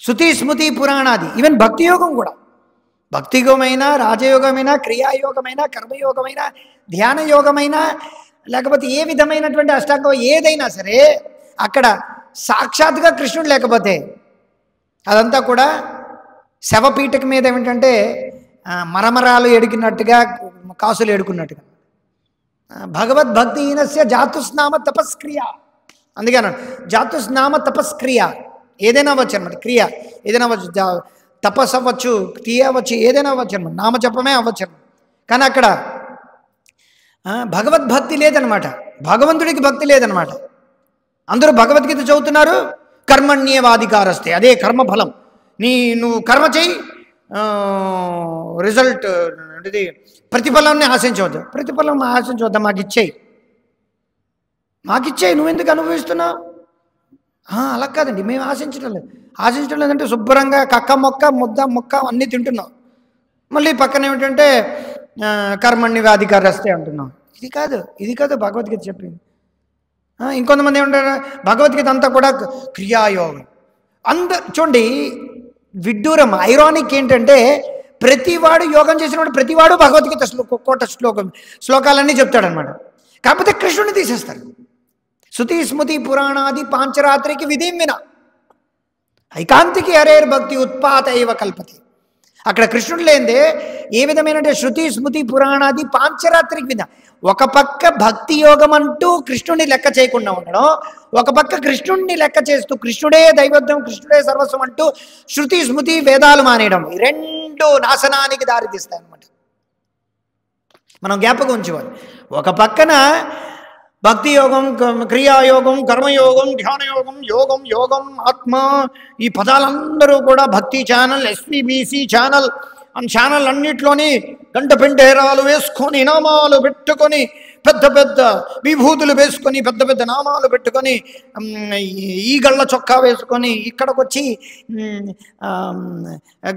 శృతి స్మృతి పురాణాది, ఈవెన్ భక్తి యోగం కూడా, భక్తి యోగమైనా, రాజయోగమైన, క్రియాయోగమైన, కర్మయోగమైన, ధ్యాన యోగమైన, లేకపోతే ఏ విధమైనటువంటి అష్టాంగం ఏదైనా సరే, అక్కడ సాక్షాత్గా కృష్ణుడు లేకపోతే అదంతా కూడా శవపీఠక మీద ఏమిటంటే మరమరాలు ఎడికినట్టుగా, కాసులు ఎడుకున్నట్టుగా. భగవద్భక్తి ఈనస్య జాతుస్నామ తపస్క్రియ. అందుకే అన్నాడు జాతుస్నామ తపస్క్రియ. ఏదైనా అవ్వచ్చు అనమాట, క్రియ ఏదైనా అవ్వచ్చు, తపస్సు అవ్వచ్చు, క్రియ అవ్వచ్చు, ఏదైనా అవ్వచ్చు అనమాట, నామజపమే అవ్వచ్చు అనమాట. కానీ అక్కడ భగవద్భక్తి లేదనమాట, భగవంతుడికి భక్తి లేదనమాట. అందరూ భగవద్గీత చదువుతున్నారు, కర్మణ్యేవాధికారస్తే, అదే కర్మఫలం. నువ్వు కర్మ చేయి, రిజల్ట్ అంటే ప్రతిఫలాన్ని ఆశించవద్దు. ప్రతిఫలం ఆశించవద్దా, మాకు ఇచ్చేయి, నువ్వెందుకు అనుభవిస్తున్నావు? అలా కాదండి, మేము ఆశించడం లేదంటే శుభ్రంగా కక్క మొక్క ముద్ద మొక్క అన్నీ తింటున్నాం. మళ్ళీ పక్కన ఏమిటంటే కర్మణ్యేవాధికారస్తే అంటున్నాం. ఇది కాదు భగవద్గీత చెప్పింది. ఇంకొంతమంది ఏమంటారు, భగవద్గీత అంతా కూడా క్రియాయోగం. చూడండి విడ్డూరం, ఐరానిక్ ఏంటంటే ప్రతివాడు యోగం చేసినవాడు ప్రతివాడు భగవద్గీత శ్లోకాలన్నీ చెప్తాడనమాట. కాకపోతే కృష్ణుని తీసేస్తారు. శృతి స్మృతి పురాణాది పాంచరాత్రికి విధిం విన ఐకాంతికి హరేర్ భక్తి ఉత్పాత ఏవ కల్పతి. అక్కడ కృష్ణుడు లేదే ఏ విధమైన శృతి స్మృతి పురాణాది పాంచరాత్రికి విధ. ఒక పక్క భక్తి యోగం అంటూ కృష్ణుడిని లెక్క చేయకుండా ఉండడం, ఒక పక్క కృష్ణుడిని లెక్క చేస్తూ కృష్ణుడే దైవత్వం, కృష్ణుడే సర్వస్వం అంటూ శృతి స్మృతి వేదాలు మానేయడం, ఈ రెండు నాశనానికి దారితీస్తాయి అన్నమాట. మనం జ్ఞాపకం ఉంచుకోవాలి. ఒక పక్కన భక్తి యోగం, క్రియాయోగం, కర్మయోగం, ధ్యానయోగం, యోగం, ఆత్మ, ఈ పదాలందరూ కూడా భక్తి ఛానల్, ఎస్పీబీసీ ఛానల్ అన్నిట్లోని గంట పెంటేరాలు వేసుకొని, నామాలు పెట్టుకొని, పెద్ద పెద్ద విభూతులు వేసుకొని, పెద్ద పెద్ద నామాలు పెట్టుకొని, ఈగళ్ళ చొక్కా వేసుకొని ఇక్కడికి వచ్చి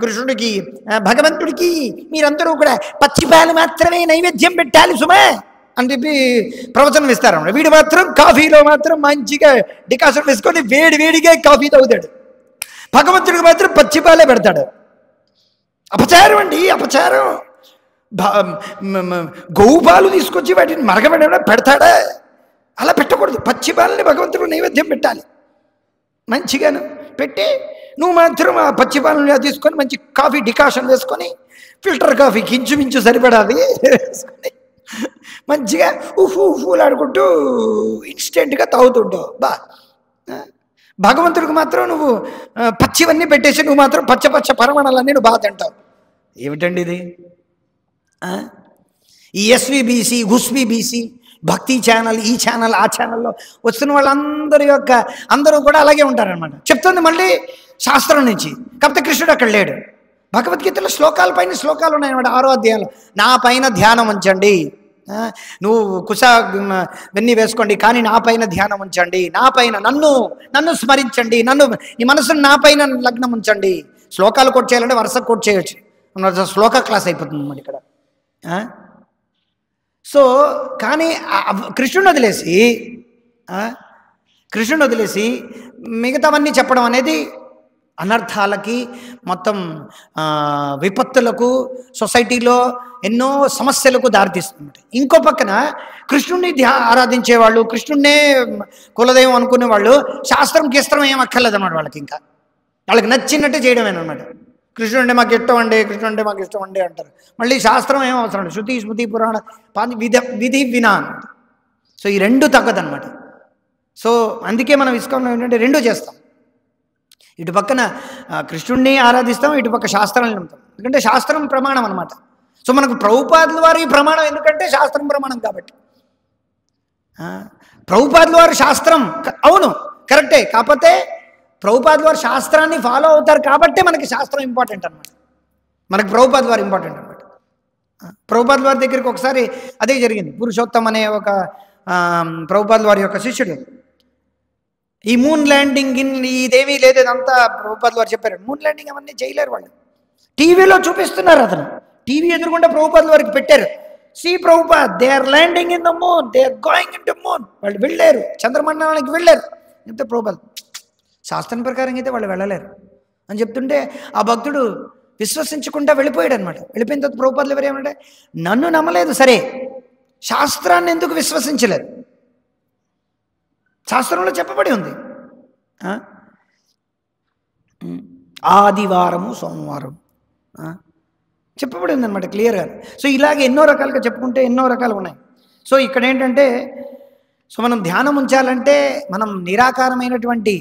కృష్ణుడికి, భగవంతుడికి మీరందరూ కూడా పచ్చిపాలు మాత్రమే నైవేద్యం పెట్టాలి సుమా అని చెప్పి ప్రవచనం ఇస్తారన్నమాట. వీడు మాత్రం కాఫీలో మాత్రం మంచిగా డికాషన్ వేసుకొని వేడిగా కాఫీ తాగుతాడు. భగవంతుడికి మాత్రం పచ్చిపాలే పెడతాడు. అపచారం అండి, అపచారం. గోవు పాలు తీసుకొచ్చి వాటిని మరగబెట్టడం పెడతాడా? అలా పెట్టకూడదు. పచ్చిపాలని భగవంతుడు నైవేద్యం పెట్టాలి. మంచిగాను పెట్టి నువ్వు మాత్రం ఆ పచ్చిపాలను తీసుకొని మంచి కాఫీ డికాషన్ వేసుకొని, ఫిల్టర్ కాఫీకి ఇంచుమించు సరిపడాలి వేసుకొని మంచిగా ఊలాడుకుంటూ ఇన్స్టెంట్గా తాగుతుంటావు. భగవంతుడికి మాత్రం నువ్వు పచ్చివన్నీ పెట్టేసి నువ్వు మాత్రం పచ్చ పరమాణాలన్నీ నువ్వు బాగా తింటావు. ఏమిటండి ఇది? ఈ ఎస్వీబీసీ, గుస్వీబీసీ, భక్తి ఛానల్, ఈ ఛానల్, ఆ ఛానల్లో వస్తున్న వాళ్ళందరూ కూడా అలాగే ఉంటారనమాట. చెప్తుంది మళ్ళీ శాస్త్రం నుంచి. కాకపోతే కృష్ణుడు అక్కడ లేడు. భగవద్గీతలో శ్లోకాలు ఉన్నాయన్నమాట. 6వ అధ్యాయంలో నా పైన ధ్యానం ఉంచండి, నువ్వు వెన్నీ వేసుకోండి, కానీ నా పైన ధ్యానం ఉంచండి, నా పైన నన్ను స్మరించండి, ఈ మనసును నా పైన లగ్నం ఉంచండి. శ్లోకాలు కోట్ చేయాలంటే వరుస కోట్ చేయొచ్చు, శ్లోక క్లాస్ అయిపోతుంది అన్నమాట ఇక్కడ. సో కానీ కృష్ణుని వదిలేసి మిగతావన్నీ చెప్పడం అనేది అనర్థాలకి, మొత్తం విపత్తులకు, సొసైటీలో ఎన్నో సమస్యలకు దారితీస్తుంది. ఇంకో పక్కన కృష్ణుడిని ఆరాధించేవాళ్ళు, కృష్ణుడినే కులదైవం అనుకునే వాళ్ళు శాస్త్రం గీస్త్రం ఏం అక్కర్లేదు అన్నమాట. వాళ్ళకి నచ్చినట్టే చేయడమేనమాట. కృష్ణుడు అంటే మాకు ఇష్టం అండి అంటారు. మళ్ళీ శాస్త్రం ఏం అవసరం లేదు. శృతి స్మృతి పురాణ విధి వినా. సో ఈ రెండు తగ్గదన్నమాట. సో అందుకే మనం ఇస్కాన్లో ఏంటంటే రెండూ చేస్తాం. ఇటు పక్కన కృష్ణుడిని ఆరాధిస్తాం, ఇటు పక్క శాస్త్రాన్ని నమ్ముతాం. ఎందుకంటే శాస్త్రం ప్రమాణం అనమాట. సో మనకు ప్రభుపాదుల వారి ప్రమాణం ఎందుకంటే శాస్త్రం ప్రమాణం కాబట్టి. ప్రభుపాదుల వారి శాస్త్రం అవును కరెక్టే, కాకపోతే ప్రభుపాదుల వారి శాస్త్రాన్ని ఫాలో అవుతారు కాబట్టి మనకి శాస్త్రం ఇంపార్టెంట్ అనమాట. మనకు ప్రభుపాదుల వారు ఇంపార్టెంట్ అనమాట. ప్రభుపాదుల వారి దగ్గరికి ఒకసారి అదే జరిగింది. పురుషోత్తం అనే ఒక ప్రభుపాదుల వారి యొక్క శిష్యుడు, ఈ మూన్ ల్యాండింగ్ ఇదేమీ లేదు, ఇదంతా ప్రభుపాదుల వారు చెప్పారు. మూన్ ల్యాండింగ్ అవన్నీ చేయలేరు వాళ్ళు. టీవీలో చూపిస్తున్నారు. అతను టీవీ ఎదురుకుండా ప్రభుపాదుల వారికి పెట్టారు. See Prabhupad, they are landing in the moon, they are going into moon. వాళ్ళు వెళ్ళారు, చంద్రమండలానికి వెళ్ళారు. ఇంత ప్రభుపాద్ శాస్త్రం ప్రకారం అయితే వాళ్ళు వెళ్ళలేరు అని చెప్తుంటే ఆ భక్తుడు విశ్వసించకుండా వెళ్ళిపోయాడు అనమాట. వెళ్ళిపోయిన తర్వాత ప్రభుపాదులు ఎవరు ఏమంటే, నన్ను నమ్మలేదు సరే, శాస్త్రాన్ని ఎందుకు విశ్వసించలేదు? శాస్త్రంలో చెప్పబడి ఉంది, ఆదివారము సోమవారం చెప్పబడి ఉందన్నమాట క్లియర్గా. సో ఇలాగే ఎన్నో రకాలుగా చెప్పుకుంటే ఎన్నో రకాలు ఉన్నాయి. సో ఇక్కడ ఏంటంటే, సో మనం ధ్యానం ఉంచాలంటే మనం నిరాకారమైనటువంటి,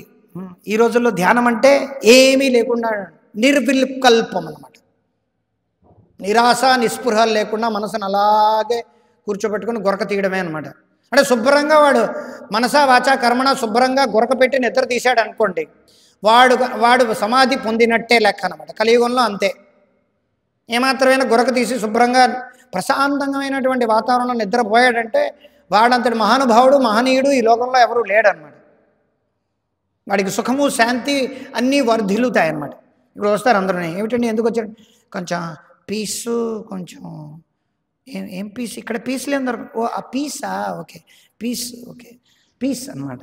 ఈ రోజుల్లో ధ్యానం అంటే ఏమీ లేకుండా నిర్వికల్పం అన్నమాట. నిరాశ నిస్పృహలు లేకుండా మనసును అలాగే కూర్చోబెట్టుకుని గొరక తీయడమే అనమాట. అంటే శుభ్రంగా వాడు మనసా వాచా కర్మణ శుభ్రంగా గొరక పెట్టి నిద్ర తీశాడు అనుకోండి, వాడు సమాధి పొందినట్టే లెక్క అనమాట. కలియుగంలో అంతే. ఏమాత్రమైనా గొరక తీసి శుభ్రంగా ప్రశాంతమైనటువంటి వాతావరణంలో నిద్రపోయాడంటే వాడంతటి మహానుభావుడు మహనీయుడు ఈ లోకంలో ఎవరూ లేడనమాట. వాడికి సుఖము శాంతి అన్నీ వర్ధిల్లుతాయి అన్నమాట. ఇప్పుడు వస్తారు అందరూ, ఏమిటండి ఎందుకు వచ్చారు? కొంచెం పీసు, కొంచెం ఏం పీస్, ఇక్కడ పీస్ లేదు. ఓ ఆ పీసా, ఓకే పీస్, ఓకే పీస్ అనమాట.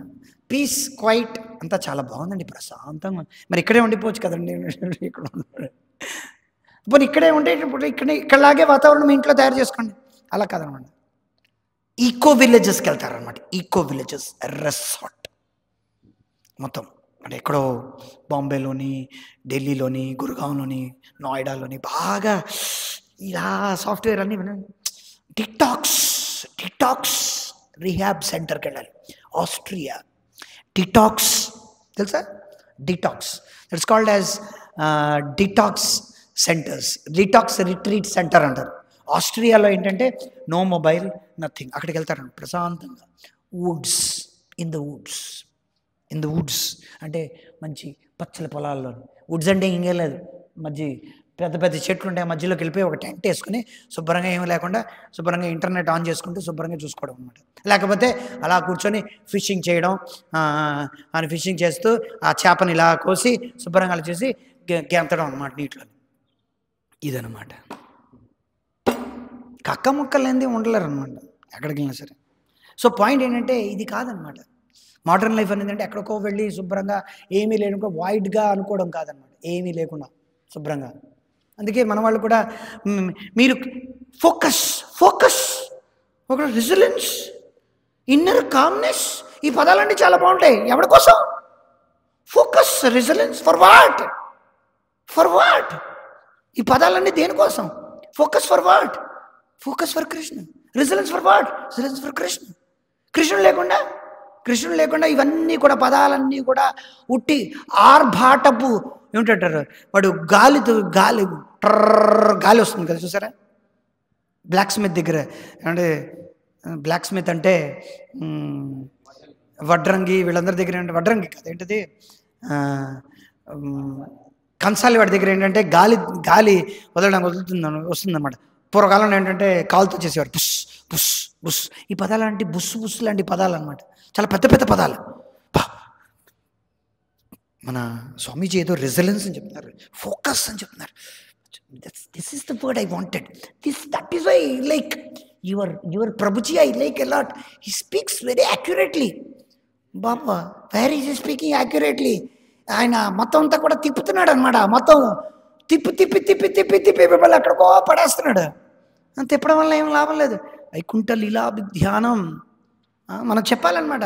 పీస్ క్వైట్ అంతా చాలా బాగుందండి, ప్రశాంతంగా. మరి ఇక్కడే ఉండిపోవచ్చు కదండి, ఇక్కడ పోనీ ఇక్కడే ఉంటే ఇప్పుడు ఇక్కడలాగే వాతావరణం మీ ఇంట్లో తయారు చేసుకోండి. అలా కాదనమాట. ఈకో విలేజెస్కి వెళ్తారనమాట. ఈకో విలేజెస్, రెసార్ట్ మొత్తం అంటే ఎక్కడో బాంబేలోని, ఢిల్లీలోని, గుర్గావ్లోని, నోయిడాలోని బాగా ఇలా సాఫ్ట్వేర్ అన్నీ డిటాక్స్ రీహాబ్ సెంటర్కి వెళ్ళాలి. ఆస్ట్రియా డిటాక్స్ తెలుసా? Detox, it's called as detox centres, detox retreat centre అంటారు. ఆస్ట్రియాలో ఏంటంటే నో మొబైల్, నథింగ్. అక్కడికి వెళ్తారు ప్రశాంతంగా. వుడ్స్, ఇన్ ద వుడ్స్ అంటే మంచి పచ్చల పొలాల్లో. వుడ్స్ అంటే ఇంకేం లేదు, మధ్య పెద్ద పెద్ద చెట్లు ఉంటాయి, మధ్యలోకి వెళ్ళిపోయి ఒక టెంట్ వేసుకుని శుభ్రంగా ఏమీ లేకుండా శుభ్రంగా ఇంటర్నెట్ ఆన్ చేసుకుంటూ శుభ్రంగా చూసుకోవడం అనమాట. లేకపోతే అలా కూర్చొని ఫిషింగ్ చేయడం, అని ఫిషింగ్ చేస్తూ ఆ చేపని ఇలా కోసి శుభ్రంగా అలా చేసి గెంతడం అనమాట నీటిలో. ఇదనమాట. కక్క ముక్కలు లేనిది ఉండలేరు అనమాట ఎక్కడికి వెళ్ళినా సరే. సో పాయింట్ ఏంటంటే ఇది కాదనమాట. మోడర్న్ లైఫ్ అనేది అంటే ఎక్కడికో వెళ్ళి శుభ్రంగా ఏమీ లేకుండా వైడ్గా అనుకోవడం కాదనమాట, ఏమీ లేకుండా శుభ్రంగా. అందుకే మన వాళ్ళు కూడా మీరు ఫోకస్ ఒక రెసిలెన్స్, ఇన్నర్ కామ్నెస్, ఈ పదాలన్నీ చాలా బాగుంటాయి. ఎవరి కోసం? Focus, resilience, for what? ఈ పదాలన్నీ దేనికోసం? Focus for what? Focus for Krishna. Resilience for what? Resilience for Krishna. కృష్ణుడు లేకుండా ఇవన్నీ కూడా పదాలన్నీ కూడా ఉట్టి ఆర్భాటపు ఏమిటంటారు, వాడు గాలి వస్తుంది కదా చూసారా బ్లాక్ స్మిత్ దగ్గర. అంటే బ్లాక్ స్మిత్ అంటే వడ్రంగి, వీళ్ళందరి దగ్గర ఏంటంటే వడ్రంగి కదా, ఏంటది కంసాలి వాడి దగ్గర ఏంటంటే గాలి వస్తుందన్నమాట. పూర్వకాలంలో ఏంటంటే కాలుతో చేసేవాడు, బుస్ బుస్ బుస్. ఈ పదాలు అంటే బుస్ లాంటి పదాలు అనమాట, చాలా పెద్ద పెద్ద పదాలు. మన స్వామీజీ ఏదో రెసిలెన్స్ అని చెప్తున్నారు, ఫోకస్ అని చెప్తున్నారు. This is the word I wanted. That is why like your Prabhuji I like a lot. He speaks very accurately. Baba where is speaking accurately. ఆయన మొత్తం అంతా కూడా తిప్పుతున్నాడు అనమాట. మొత్తం తిప్పి మిమ్మల్ని అక్కడికో పడేస్తున్నాడు. తిప్పడం వల్ల ఏం లాభం లేదు. వైకుంఠ లీలా ధ్యానం మనం చెప్పాలన్నమాట.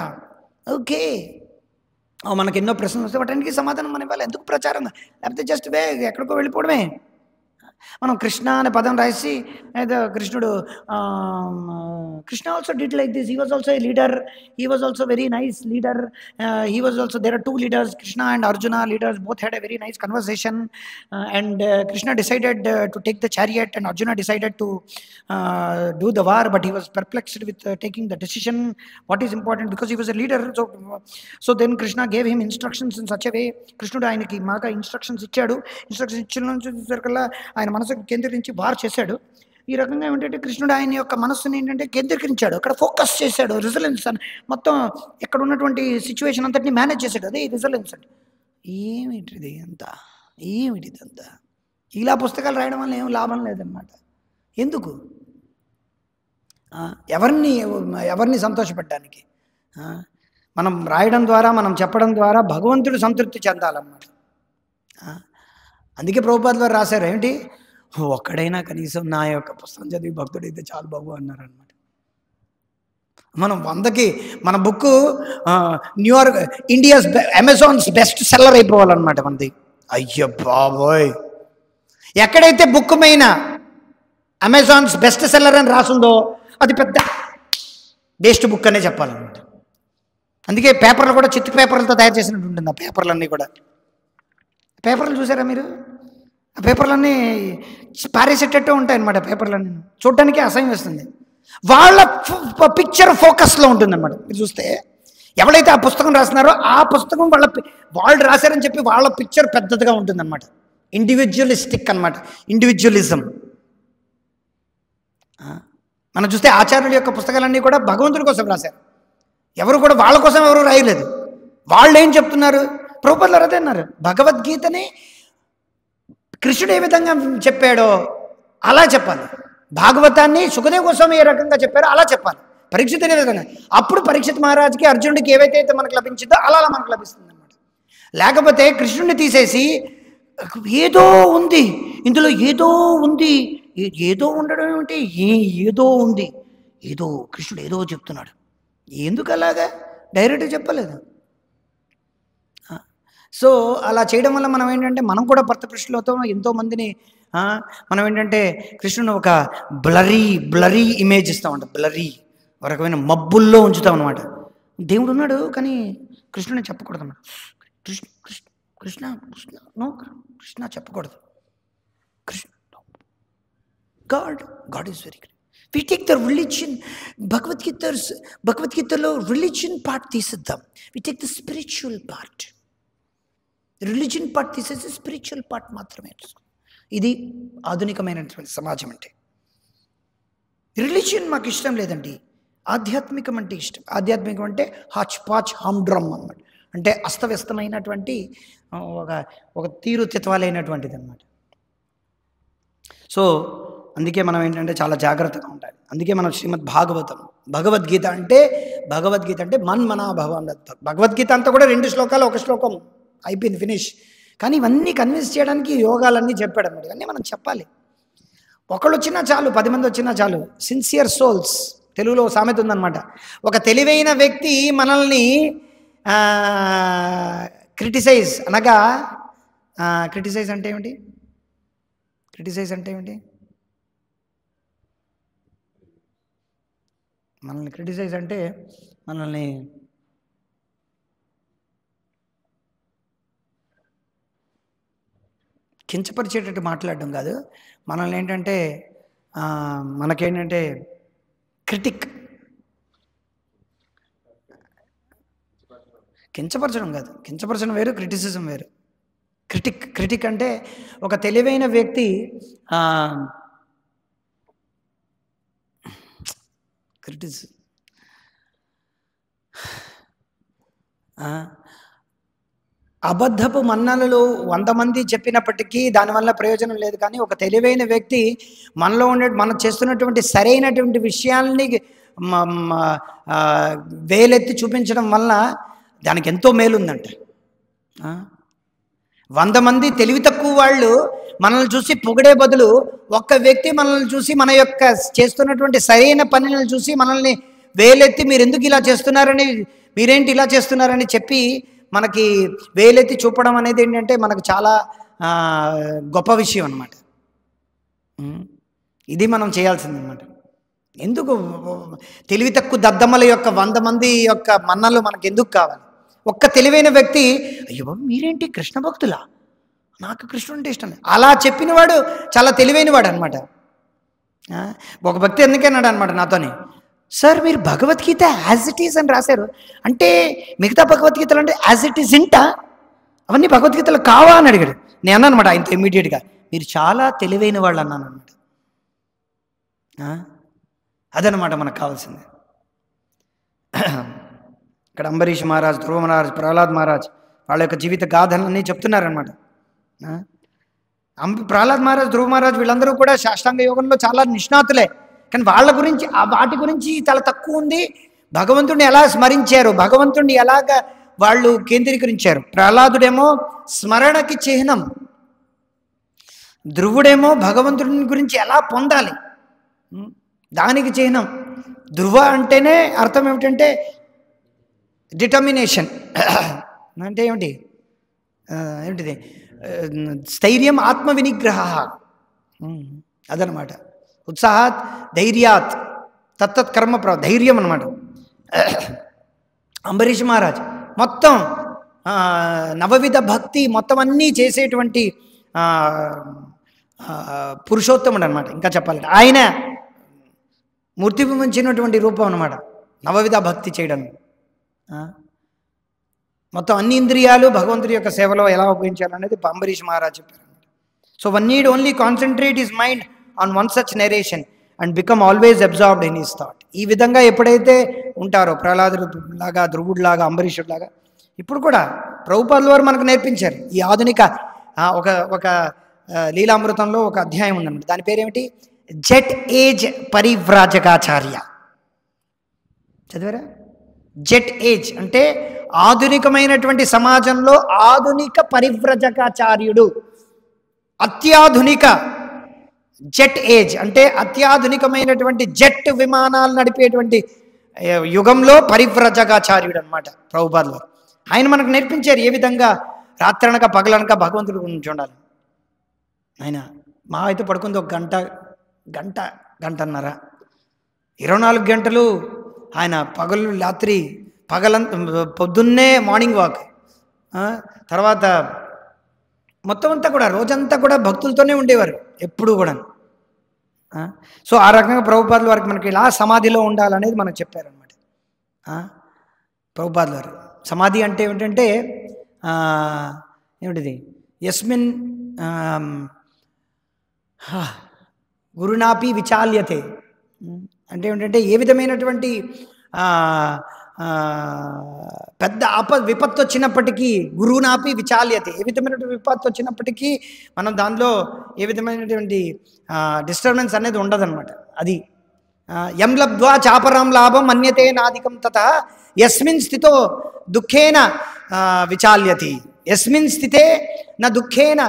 ఓకే, మనకు ఎన్నో ప్రశ్నలు వస్తే వాటికి సమాధానం మనం ఇవ్వాలి. ఎందుకు ప్రచారం? లేకపోతే జస్ట్ ఎక్కడికో వెళ్ళిపోవడమే. మనం కృష్ణ అనే పదం రాసి కృష్ణుడు Krishna also did like this. He was also a leader. He was also very nice leader. He was also, there are two leaders, Krishna and Arjuna leaders, both had a very nice conversation. And Krishna decided to take the chariot and Arjuna decided to do the war, but he was perplexed with taking the decision. What is important? Because he was a leader. So then Krishna gave him instructions in such a way. కృష్ణుడు ఆయనకి మాగా instructions ఇచ్చాడు. Instructions ఇచ్చిన ఆయన మనసుకు కేంద్రీకరించి war చేశాడు. ఈ రకంగా ఏమిటంటే కృష్ణుడు ఆయన యొక్క మనస్సుని ఏంటంటే కేంద్రీకరించాడు, అక్కడ ఫోకస్ చేశాడు. రెసిలెన్స్ అని మొత్తం ఎక్కడ ఉన్నటువంటి సిచ్యువేషన్ అంతటిని మేనేజ్ చేశాడు. అదే రెసిలెన్స్ అంటే. ఏమిటిది అంతా? ఇలా పుస్తకాలు రాయడం వల్ల ఏం లాభం లేదన్నమాట. ఎందుకు? ఎవరిని సంతోషపెట్టడానికి? మనం రాయడం ద్వారా, మనం చెప్పడం ద్వారా భగవంతుడు సంతృప్తి చెందాలన్నమాట. అందుకే ప్రభుపాదులు వారు రాశారు ఏంటి, ఒక్కడైనా కనీసం నా యొక్క పుస్తకం చదివి భక్తుడైతే చాలు బాబు అన్నారనమాట. మనం 100కి మన book New York India's Amazon's best seller అయిపోవాలన్నమాట మనది. అయ్యో బాబోయ్, ఎక్కడైతే బుక్ పైన అమెజాన్స్ బెస్ట్ సెల్లర్ అని రాసుందో అది పెద్ద బెస్ట్ బుక్ అనే చెప్పాలన్నమాట. అందుకే పేపర్లు కూడా చిత్తు పేపర్లతో తయారు చేసినట్టు ఉంటుంది. ఆ పేపర్లన్నీ కూడా, పేపర్లు చూసారా మీరు? ఆ పేపర్లన్నీ పారేసేటట్టు ఉంటాయన్నమాట. పేపర్లన్నీ చూడడానికి అసహ్యం వేస్తుంది. వాళ్ళ పిక్చర్ ఫోకస్లో ఉంటుందన్నమాట. మీరు చూస్తే ఎవరైతే ఆ పుస్తకం రాస్తున్నారో ఆ పుస్తకం వాళ్ళు రాశారని చెప్పి వాళ్ళ పిక్చర్ పెద్దదిగా ఉంటుందన్నమాట. ఇండివిజువలిస్టిక్ అన్నమాట, ఇండివిజువలిజం. మనం చూస్తే ఆచార్యుల యొక్క పుస్తకాలన్నీ కూడా భగవంతుడి కోసం రాశారు. ఎవరు కూడా వాళ్ళ కోసం ఎవరు రాయలేదు. వాళ్ళు ఏం చెప్తున్నారు? ప్రభుపాదులు అదే అన్నారు, భగవద్గీతని కృష్ణుడు ఏ విధంగా చెప్పాడో అలా చెప్పాలి, భాగవతాన్ని సుఖదేవ్ కోసం ఏ రకంగా చెప్పారో అలా చెప్పాలి, పరీక్షిత్ అనే విధంగా. అప్పుడు పరీక్షిత్ మహారాజుకి అర్జునుడికి ఏవైతే మనకు లభించిందో అలా మనకు లభిస్తుంది అన్నమాట. లేకపోతే కృష్ణుడిని తీసేసి ఏదో ఉంది ఇందులో, ఏదో ఉంది, ఏదో ఉండడం ఏమిటి, ఏదో ఉంది, ఏదో కృష్ణుడు ఏదో చెప్తున్నాడు. ఎందుకు అలాగా డైరెక్ట్గా చెప్పలేదు. సో అలా చేయడం వల్ల మనం ఏంటంటే మనం కూడా పర్తపృష్టిలో ఎంతోమందిని మనం ఏంటంటే కృష్ణుని ఒక బ్లరీ ఇమేజ్ ఇస్తామంట. బ్లరీ ఒక రకమైన మబ్బుల్లో ఉంచుతాం అనమాట. దేవుడు ఉన్నాడు కానీ కృష్ణుని చెప్పకూడదు అన్నమాట. కృష్ణ కృష్ణ కృష్ణ కృష్ణ నో, కృష్ణ చెప్పకూడదు. Krishna God is very great. We take the religion, భగవద్గీతలో రిలీజియన్ పార్ట్ తీసిద్దాం. We take the spiritual part. Religion part తీసేసి స్పిరిచువల్ పార్ట్ మాత్రమే. ఇది ఆధునికమైనటువంటి సమాజం. అంటే రిలీజియన్ మాకు ఇష్టం లేదండి, ఆధ్యాత్మికం అంటే ఇష్టం. ఆధ్యాత్మికం అంటే హాచ్ పాచ్ హమ్డ్రమ్ అన్నమాట. అంటే అస్తవ్యస్తమైనటువంటి ఒక తీరుతిత్వాలైనటువంటిది అన్నమాట. సో అందుకే మనం ఏంటంటే చాలా జాగ్రత్తగా ఉండాలి. అందుకే మనం శ్రీమద్ భాగవతం, భగవద్గీత అంటే మన్మనాభవ అన్నది. భగవద్గీత అంతా కూడా 2 శ్లోకాలు, 1 శ్లోకం అయిపోయింది, ఫినిష్. కానీ ఇవన్నీ కన్విన్స్ చేయడానికి యోగాలన్నీ చెప్పాడు అన్నమాట. ఇవన్నీ మనం చెప్పాలి. ఒకళ్ళు వచ్చినా చాలు, 10 మంది వచ్చినా చాలు. సిన్సియర్ సోల్స్, తెలుగులో సామెత ఉందన్నమాట. ఒక తెలివైన వ్యక్తి మనల్ని క్రిటిసైజ్ అనగా, క్రిటిసైజ్ అంటే ఏమిటి? మనల్ని క్రిటిసైజ్ అంటే మనల్ని కించపరిచేటట్టు మాట్లాడడం కాదు. మనల్ని ఏంటంటే మనకేంటంటే కించపరచడం కాదు. కించపరచడం వేరు, క్రిటిసిజం వేరు. క్రిటిక్ అంటే ఒక తెలివైన వ్యక్తి అబద్ధపు మన్ననలు 100 మంది చెప్పినప్పటికీ దానివల్ల ప్రయోజనం లేదు. కానీ ఒక తెలివైన వ్యక్తి మనలో మనం చేస్తున్నటువంటి సరైనటువంటి విషయాల్ని వేలెత్తి చూపించడం వల్ల దానికి ఎంతో మేలుందంట. 100 మంది తెలివి తక్కువ వాళ్ళు మనల్ని చూసి పొగిడే బదులు ఒక్క వ్యక్తి మనల్ని చూసి మన యొక్క చేస్తున్నటువంటి సరైన పనులను చూసి మనల్ని వేలెత్తి మీరు ఎందుకు ఇలా చేస్తున్నారని, మీరేంటి ఇలా చేస్తున్నారని చెప్పి మనకి వేలెత్తి చూపడం అనేది ఏంటంటే మనకు చాలా గొప్ప విషయం అన్నమాట. ఇది మనం చేయాల్సిందన్నమాట. ఎందుకు తెలివి తక్కువ దద్దమ్మల యొక్క 100 మంది యొక్క మన్నలు మనకు ఎందుకు కావాలి? ఒక్క తెలివైన వ్యక్తి, అయ్యో బాబు మీరేంటి కృష్ణ భక్తులా, నాకు కృష్ణుడు అంటే ఇష్టం, అలా చెప్పినవాడు చాలా తెలివైన వాడు అనమాట. ఒక భక్తి ఎందుకన్నాడు అనమాట నాతోని, సార్ మీరు భగవద్గీత యాజ్ ఇట్ ఈజ్ అని రాశారు, అంటే మిగతా భగవద్గీతలు అంటే యాజ్ ఇట్ ఈజ్ ఇంటా, అవన్నీ భగవద్గీతలు కావా అని అడిగాడు. నేను అన్నాను అనమాట ఆయనతో ఇమ్మీడియట్గా, మీరు చాలా తెలివైన వాళ్ళు అన్నాను అనమాట. అదనమాట మనకు కావాల్సింది. ఇక్కడ అంబరీష్ మహారాజ్, ధ్రువ మహారాజ్, ప్రహ్లాద్ మహారాజ్ వాళ్ళ యొక్క జీవిత గాథలన్నీ చెప్తున్నారనమాట. ప్రహ్లాద్ మహారాజ్, ధ్రువ మహారాజ్ వీళ్ళందరూ కూడా సాష్టాంగ యోగంలో చాలా నిష్ణాతులే. కానీ వాళ్ళ గురించి వాటి గురించి చాలా తక్కువ ఉంది. భగవంతుడిని ఎలా స్మరించారు, భగవంతుడిని ఎలాగ వాళ్ళు కేంద్రీకరించారు. ప్రహ్లాదుడేమో స్మరణకి చిహ్నం, ధ్రువుడేమో భగవంతుడిని గురించి ఎలా పొందాలి దానికి చిహ్నం. ధ్రువ అంటేనే అర్థం ఏమిటంటే డిటర్మినేషన్, అంటే ఏమిటి ఏమిటిది స్థైర్యం, ఆత్మ వినిగ్రహ, అదనమాట. ఉత్సాహాత్ ధైర్యాత్ తత్తత్ కర్మ ధైర్యం అనమాట. అంబరీష్ మహారాజ్ మొత్తం నవవిధ భక్తి మొత్తం అన్నీ చేసేటువంటి పురుషోత్తముడు అనమాట. ఇంకా చెప్పాలంటే ఆయన మూర్తిభించినటువంటి రూపం అనమాట నవవిధ భక్తి చేయడం. మొత్తం అన్ని ఇంద్రియాలు భగవంతుడి యొక్క సేవలో ఎలా ఉపయోగించాలనేది అంబరీష్ మహారాజ్ చెప్పారు. So one need only concentrate his mind on one such narration and become always absorbed in his thought. ఈ విధంగా ఎప్పుడైతే ఉంటారో ప్రహ్లాదుడు లాగా, ధ్రువుడు లాగా, అంబరీషుడు లాగా, ఇప్పుడు కూడా ప్రభుపాదుల వారు మనకు నేర్పించారు. ఈ ఆధునిక ఒక లీలామృతంలో ఒక అధ్యాయం ఉందన్నమాట. దాని పేరేమిటి? జెట్ ఏజ్ పరివ్రాజకాచార్య. చదివారా? జెట్ ఏజ్ అంటే ఆధునికమైనటువంటి సమాజంలో ఆధునిక పరివ్రజకాచార్యుడు. అత్యాధునిక జెట్ ఏజ్ అంటే అత్యాధునికమైనటువంటి జెట్ విమానాలు నడిపేటువంటి యుగంలో పరివ్రజకాచార్యుడు అనమాట ప్రభుపాదుల వారు. ఆయన మనకు నేర్పించారు ఏ విధంగా రాత్రనక పగలనక భగవంతుడి గురించి ఉండాలి. ఆయన మా అయితే పడుకుంది ఒక గంటన్నర, 24 గంటలు ఆయన పగలు రాత్రి, పొద్దున్నే మార్నింగ్ వాక్, తర్వాత మొత్తం అంతా కూడా రోజంతా కూడా భక్తులతోనే ఉండేవారు ఎప్పుడు కూడా. సో ఆ రకంగా ప్రభుపాదుల వారికి మనకి ఇలా సమాధిలో ఉండాలనేది మనకు చెప్పారనమాట ప్రభుపాదుల వారు. సమాధి అంటే ఏమిటంటే ఏమిటిది? యస్మిన్ గురునాపి విచాల్యతే అంటే ఏమిటంటే ఏ విధమైనటువంటి పెద్ద విపత్తు వచ్చినప్పటికీ గురువునాపి విచాల్యతే, ఏ విధమైనటువంటి విపత్తు వచ్చినప్పటికీ మనం దానిలో ఏ విధమైనటువంటి డిస్టర్బెన్స్ అనేది ఉండదన్నమాట. అది యం లబ్ధ్వా చాపరాం లాభం మన్యతే నాదికం తత యస్మిన్ స్థితో దుఃఖేన విచాల్యతి, యస్మిన్ స్థితే నా దుఃఖేన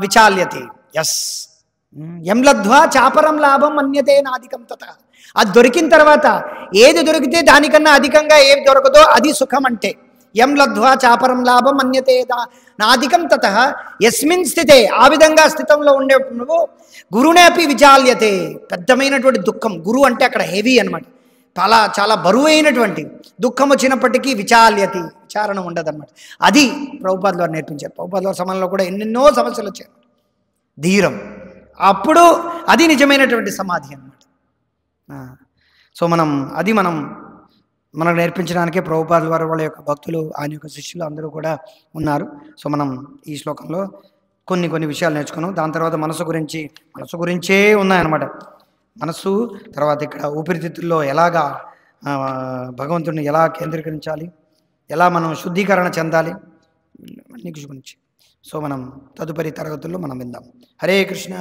విచాల్యతి. ఎస్, యం లబ్ధ్వా చాపరం లాభం మన్యతే నాదికం తత. అది దొరికిన తర్వాత ఏది దొరికితే దానికన్నా అధికంగా ఏది దొరకదో అది సుఖం. అంటే యం లబ్ధ్వా చాపరం లాభం మన్యతే నాదికం తత యస్మిన్ స్థితే, ఆ విధంగా స్థితంలో ఉండే నువ్వు గురునే అపి విచాల్యతే, పెద్దమైనటువంటి దుఃఖం. గురువు అంటే అక్కడ హెవీ అనమాట, చాలా బరువు అయినటువంటి దుఃఖం వచ్చినప్పటికీ విచాల్యతి, విచారణ ఉండదన్నమాట. అది ప్రభుపాదుల వారు నేర్పించారు. ప్రభుపాదుల వారి సమయంలో కూడా ఎన్నెన్నో సమస్యలు వచ్చాయి. ధీరం, అప్పుడు అది నిజమైనటువంటి సమాధి అన్నమాట. సో మనం మనకు నేర్పించడానికే ప్రభుపాదుల వారు వాళ్ళ యొక్క భక్తులు, ఆయన యొక్క శిష్యులు అందరూ కూడా ఉన్నారు. సో మనం ఈ శ్లోకంలో కొన్ని విషయాలు నేర్చుకున్నాం. దాని తర్వాత మనసు గురించే ఉన్నాయన్నమాట. మనస్సు తర్వాత ఇక్కడ ఊపిరితిత్తుల్లో ఎలాగా భగవంతుడిని ఎలా కేంద్రీకరించాలి, ఎలా మనం శుద్ధీకరణ చెందాలి, అన్ని గురించి. సో మనం తదుపరి తరగతుల్లో మనం విందాం. హరే కృష్ణ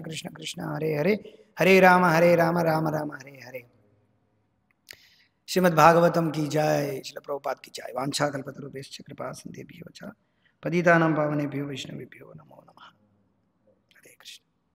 కృష్ణ కృష్ణ హరే హరే, హరే రామ రామ రామ హరే హరే. శ్రీమద్ భాగవతం की जय, श्रील प्रभुपाद की जय. वांछाकल्पतरुभ्यश्च कृपा सिन्धुभ्यो च पतितानां पावनेभ्यो वैष्णवेभ्यो नमो नमः.